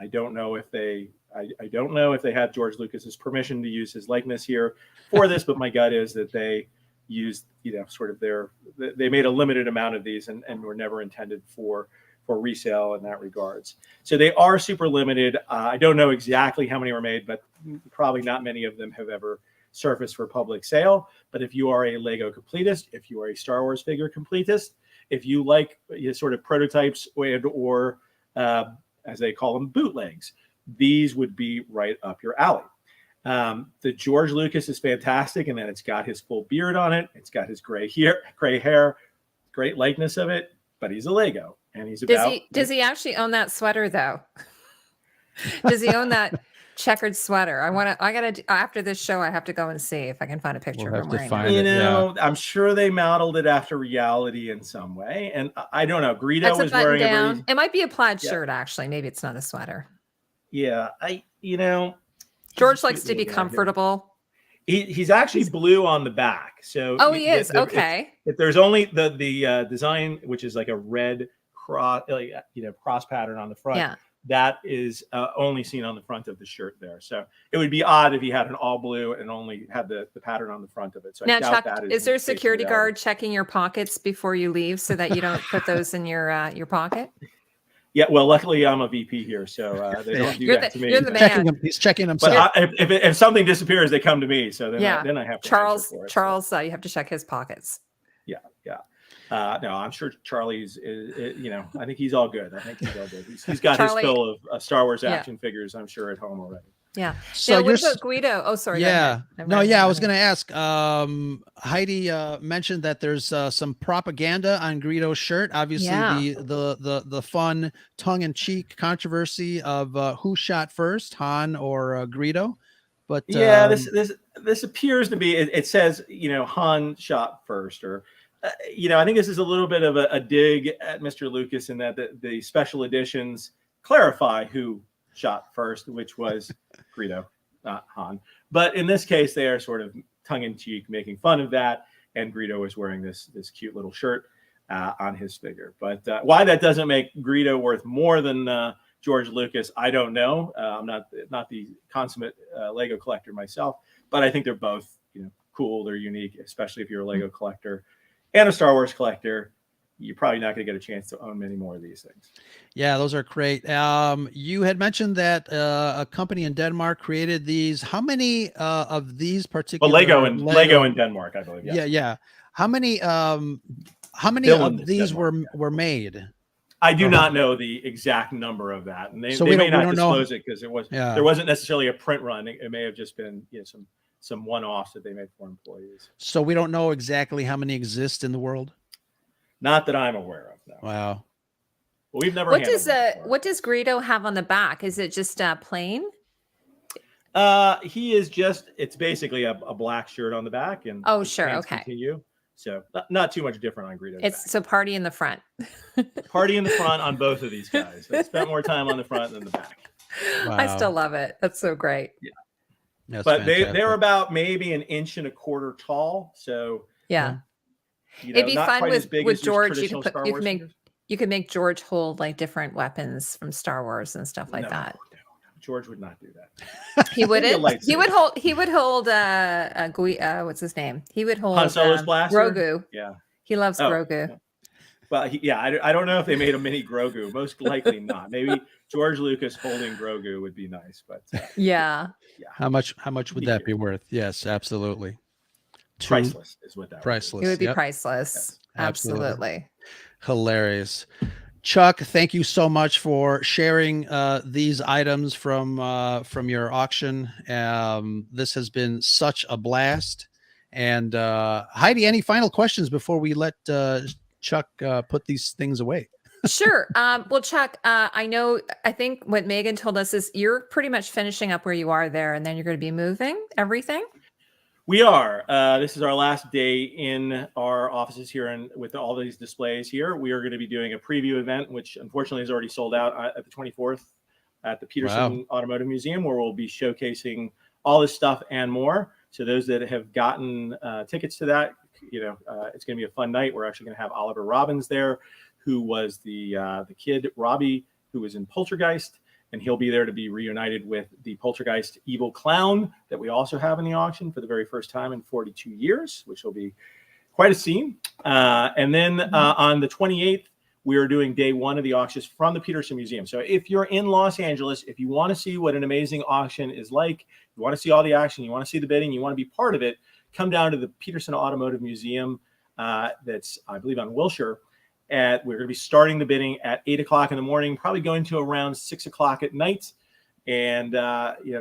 don't know if they had George Lucas's permission to use his likeness here for this, but my gut is that they used, they made a limited amount of these and were never intended for resale in that regards. So they are super limited. I don't know exactly how many were made, but probably not many of them have ever surfaced for public sale. But if you are a Lego completist, if you are a Star Wars figure completist, if you like sort of prototypes or as they call them, bootlegs, these would be right up your alley. The George Lucas is fantastic, and then it's got his full beard on it. It's got his gray hair, great likeness of it, but he's a Lego. And he's does he actually own that sweater though? Does he own that checkered sweater? After this show, I have to go and see if I can find a picture of him wearing it. I'm sure they modeled it after reality in some way. And I don't know. Greedo was wearing down. It might be a plaid shirt, actually. Maybe it's not a sweater. Yeah. George likes to be comfortable. He's actually blue on the back. So he is. Okay. If there's only the design, which is like a red cross pattern on the front, that is only seen on the front of the shirt there. So it would be odd if he had an all blue and only had the pattern on the front of it. So now, I doubt Chuck, that is there a security guard checking your pockets before you leave so that you don't put those in your pocket? Yeah, well, luckily I'm a VP here, so they don't do that to me. You're the man. He's checking himself. But if something disappears, they come to me. So then I have to Charles, you have to check his pockets. Yeah. No, I'm sure Charlie's, I think he's all good. He's got his fill of Star Wars action figures, I'm sure, at home already. Yeah. So Now, you're what about Guido? Oh, sorry. go yeah. ahead. I'm No, running yeah, I out was of going to ask. Heidi mentioned that there's some propaganda on Greedo's shirt. Obviously, Yeah. the fun tongue-in-cheek controversy of who shot first, Han or Greedo. But Yeah, this appears to be. It says, Han shot first, or I think this is a little bit of a dig at Mr. Lucas in that the special editions clarify who shot first, which was Greedo, not Han. But in this case, they are sort of tongue in cheek, making fun of that. And Greedo is wearing this cute little shirt on his figure. But why that doesn't make Greedo worth more than George Lucas, I don't know. I'm not the consummate Lego collector myself, but I think they're both cool. They're unique, especially if you're a Lego collector and a Star Wars collector. You're probably not going to get a chance to own many more of these things. yeah, those are great. You had mentioned that a company in Denmark created these. How many of these particular Lego in Denmark, I believe. Yes. Yeah. How many Billund, of these Denmark, were made? I do not know the exact number of that, and So they may we not don't know. disclose it because there wasn't necessarily a print run. It may have just been some one-offs that they made for employees. So we don't know exactly how many exist in the world. Not that I'm aware of. No. Wow. Well, we've never. what does Greedo have on the back? Is it just plain? He is just. It's basically a black shirt on the back, and Oh, sure, pants okay. Continue. So not too much different on Greedo's It's back. so party in the front. Party in the front on both of these guys. They spent more time on the front than the back. Wow. I still love it. That's so great. Yeah. That's But fantastic. they're about maybe 1.25 inches tall. So Yeah. It'd be not fun quite as big with as George. traditional Star Wars figures. You could make George hold like different weapons from Star Wars and stuff like that. No, George would not do that. He wouldn't. Maybe a He would lightsaber. hold. He would hold. What's his name? He would hold Han Solo's blaster? Grogu. Yeah. He loves Grogu. Yeah. Well, I don't know if they made a mini Grogu. Most likely not. Maybe George Lucas holding Grogu would be nice, but Yeah. How much would that be worth? Yes, absolutely. Priceless is what that priceless. It would be Yep. priceless. Yes, absolutely. Absolutely. Hilarious. Chuck, thank you so much for sharing these items from your auction. This has been such a blast. And Heidi, any final questions before we let Chuck put these things away? Sure. Well, Chuck, I think what Megan told us is you're pretty much finishing up where you are there, and then you're going to be moving everything. We are. This is our last day in our offices here, with all these displays here, we are going to be doing a preview event, which unfortunately is already sold out at the 24th at the Peterson Automotive Museum, where we'll be showcasing all this stuff and more. So those that have gotten tickets to that, it's going to be a fun night. We're actually going to have Oliver Robbins there, who was the kid Robbie, who was in Poltergeist. And he'll be there to be reunited with the Poltergeist evil clown that we also have in the auction for the very first time in 42 years, which will be quite a scene. And then on the 28th, we are doing day one of the auctions from the Peterson Museum. So if you're in Los Angeles, if you want to see what an amazing auction is like, you want to see all the action, you want to see the bidding, you want to be part of it, come down to the Peterson Automotive Museum. That's, I believe, on Wilshire. We're going to be starting the bidding at 8 o'clock in the morning, probably going to around 6 o'clock at night. And,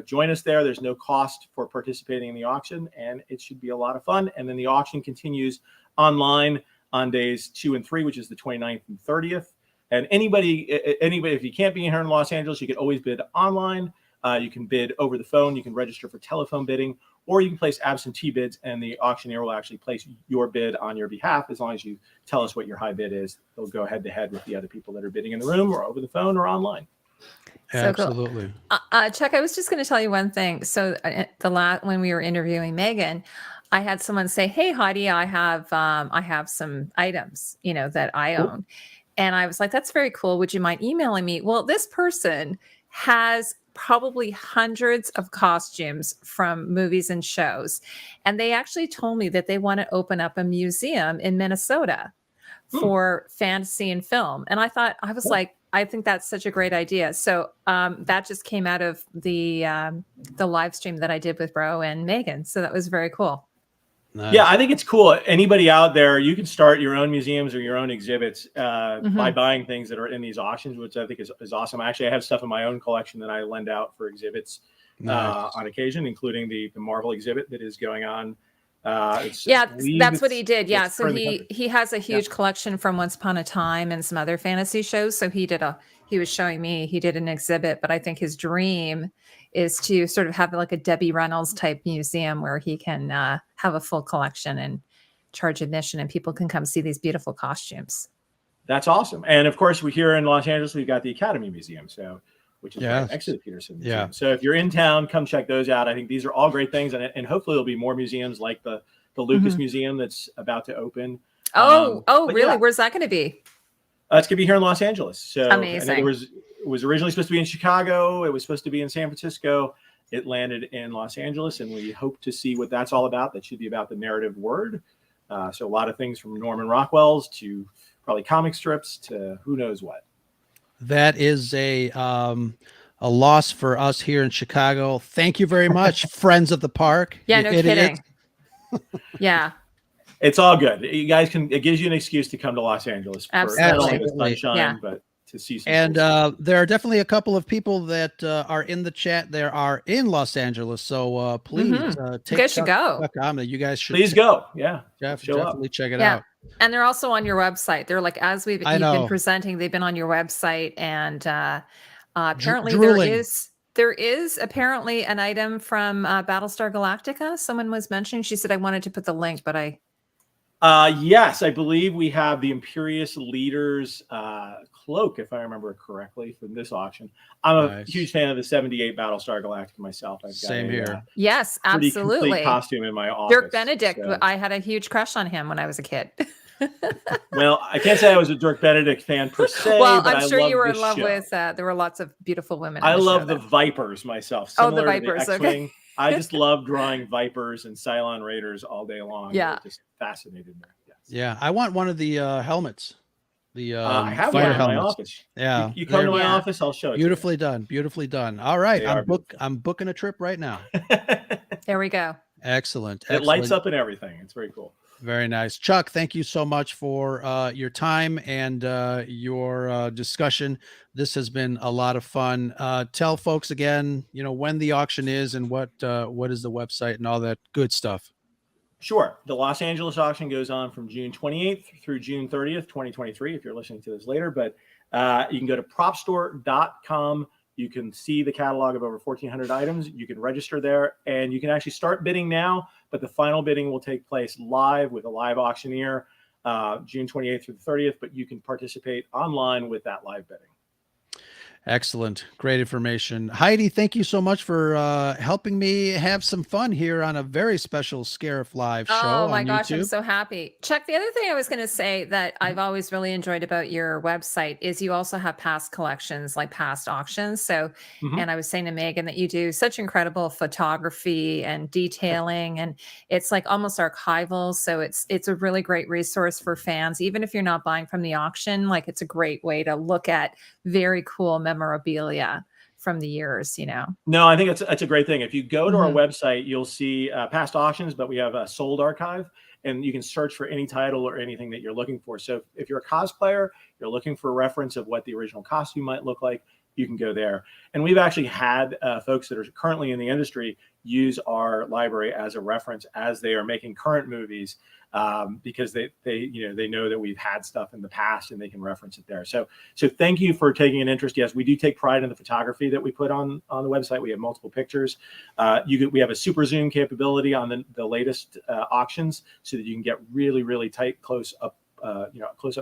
join us there. There's no cost for participating in the auction, and it should be a lot of fun. And then the auction continues online on days 2 and 3, which is the 29th and 30th. And anybody, if you can't be here in Los Angeles, you can always bid online. You can bid over the phone. You can register for telephone bidding, or you can place absentee bids, and the auctioneer will actually place your bid on your behalf. As long as you tell us what your high bid is, they'll go head to head with the other people that are bidding in the room or over the phone or online. So Absolutely. Cool. Chuck, I was just going to tell you one thing. So when we were interviewing Megan, I had someone say, "Hey, Heidi, I have some items, that I own," and I was like, "That's very cool. Would you mind emailing me?" Well, this person has probably hundreds of costumes from movies and shows. And they actually told me that they want to open up a museum in Minnesota for fantasy and film. And I was like, I think that's such a great idea. So that just came out of the live stream that I did with Ro and Megan. So that was very cool. Nice. Yeah, I think it's cool. Anybody out there, you can start your own museums or your own exhibits by buying things that are in these auctions, which I think is awesome. Actually, I have stuff in my own collection that I lend out for exhibits Nice. on occasion, including the Marvel exhibit that is going on. That's what he did. Yeah, so he he has a huge collection from Once Upon a Time and some other fantasy shows. So he was showing me, he did an exhibit, but I think his dream is to sort of have like a Debbie Reynolds type museum where he can have a full collection and charge admission, and people can come see these beautiful costumes. That's awesome. And of course, we're here in Los Angeles. We've got the Academy Museum, which is right next to the Peterson Museum. Yeah. So if you're in town, come check those out. I think these are all great things, and hopefully there'll be more museums like the Lucas Museum that's about to open. Really? Yeah. Where's that going to be? It's going to be here in Los Angeles. So amazing. It was originally supposed to be in Chicago. It was supposed to be in San Francisco. It landed in Los Angeles, and we hope to see what that's all about. That should be about the narrative word. So a lot of things from Norman Rockwell's to probably comic strips to who knows what. That is a loss for us here in Chicago. Thank you very much, friends of the park. Yeah, no kidding. Yeah. It's all good. You guys it gives you an excuse to come to Los Angeles for not only the sunshine, but to see some. And there are definitely a couple of people that are in the chat. There are in Los Angeles, so please take. You guys should go. You guys should please go. Yeah, definitely check it out. And they're also on your website. They're like, as you've been presenting, they've been on your website, and apparently there is apparently an item from Battlestar Galactica. Someone was mentioning. She said I wanted to put the link, but yes, I believe we have the Imperious Leader's cloak, if I remember correctly, from this auction. I'm a huge fan of the 78 Battlestar Galactica myself. I've got Same here. Yes, absolutely. Complete costume in my office. Dirk Benedict. So. I had a huge crush on him when I was a kid. Well, I can't say I was a Dirk Benedict fan per se. Well, but I'm sure you were in love show. With. There were lots of beautiful women. I love the Vipers myself. The Vipers. To the okay. I just love drawing Vipers and Cylon Raiders all day long. Yeah, it just fascinated me. Yes. Yeah, I want one of the helmets. The I have one in my office. Yeah, you come to my office, I'll show it. Beautifully done. Beautifully done. All right, I'm booking a trip right now. There we go. Excellent. It lights up and everything. It's very cool. Very nice. Chuck, thank you so much for your time and your discussion. This has been a lot of fun. Tell folks again, when the auction is and what is the website and all that good stuff. Sure. The Los Angeles auction goes on from June 28th through June 30th, 2023, if you're listening to this later. But you can go to PropStore.com. You can see the catalog of over 1,400 items. You can register there, and you can actually start bidding now, but the final bidding will take place live with a live auctioneer June 28th through the 30th, but you can participate online with that live bidding. Excellent. Great information. Heidi, thank you so much for helping me have some fun here on a very special Scarif Live show. Oh my gosh, YouTube. I'm so happy. Chuck, the other thing I was going to say that I've always really enjoyed about your website is you also have past collections, like past auctions. So, and I was saying to Megan that you do such incredible photography and detailing, and it's like almost archival. So it's a really great resource for fans, even if you're not buying from the auction. Like it's a great way to look at very cool memorabilia from the years, No, I think it's a great thing. If you go to our website, you'll see past auctions, but we have a sold archive, and you can search for any title or anything that you're looking for. So if you're a cosplayer, you're looking for a reference of what the original costume might look like, you can go there. And we've actually had folks that are currently in the industry use our library as a reference as they are making current movies, because they know that we've had stuff in the past and they can reference it there. So thank you for taking an interest. Yes, we do take pride in the photography that we put on the website. We have multiple pictures. We have a super zoom capability on the latest auctions, so that you can get really, really tight close up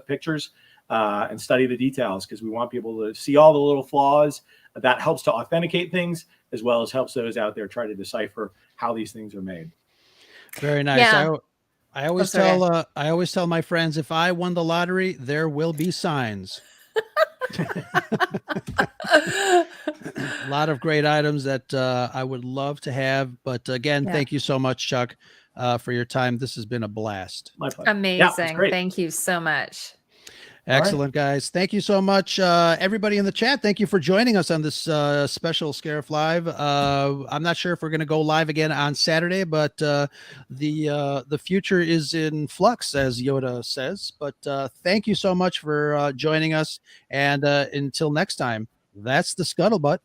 pictures and study the details, because we want people to see all the little flaws. That helps to authenticate things, as well as helps those out there try to decipher how these things are made. Very nice. Yeah. I always tell my friends, if I won the lottery, there will be signs. A lot of great items that I would love to have. But again, thank you so much, Chuck, for your time. This has been a blast. My pleasure. Amazing. Thank you so much. Excellent, guys. Thank you so much, everybody in the chat. Thank you for joining us on this special Scarif Live. I'm not sure if we're going to go live again on Saturday, but the future is in flux, as Yoda says. But thank you so much for joining us. And until next time, that's the Scuttlebutt.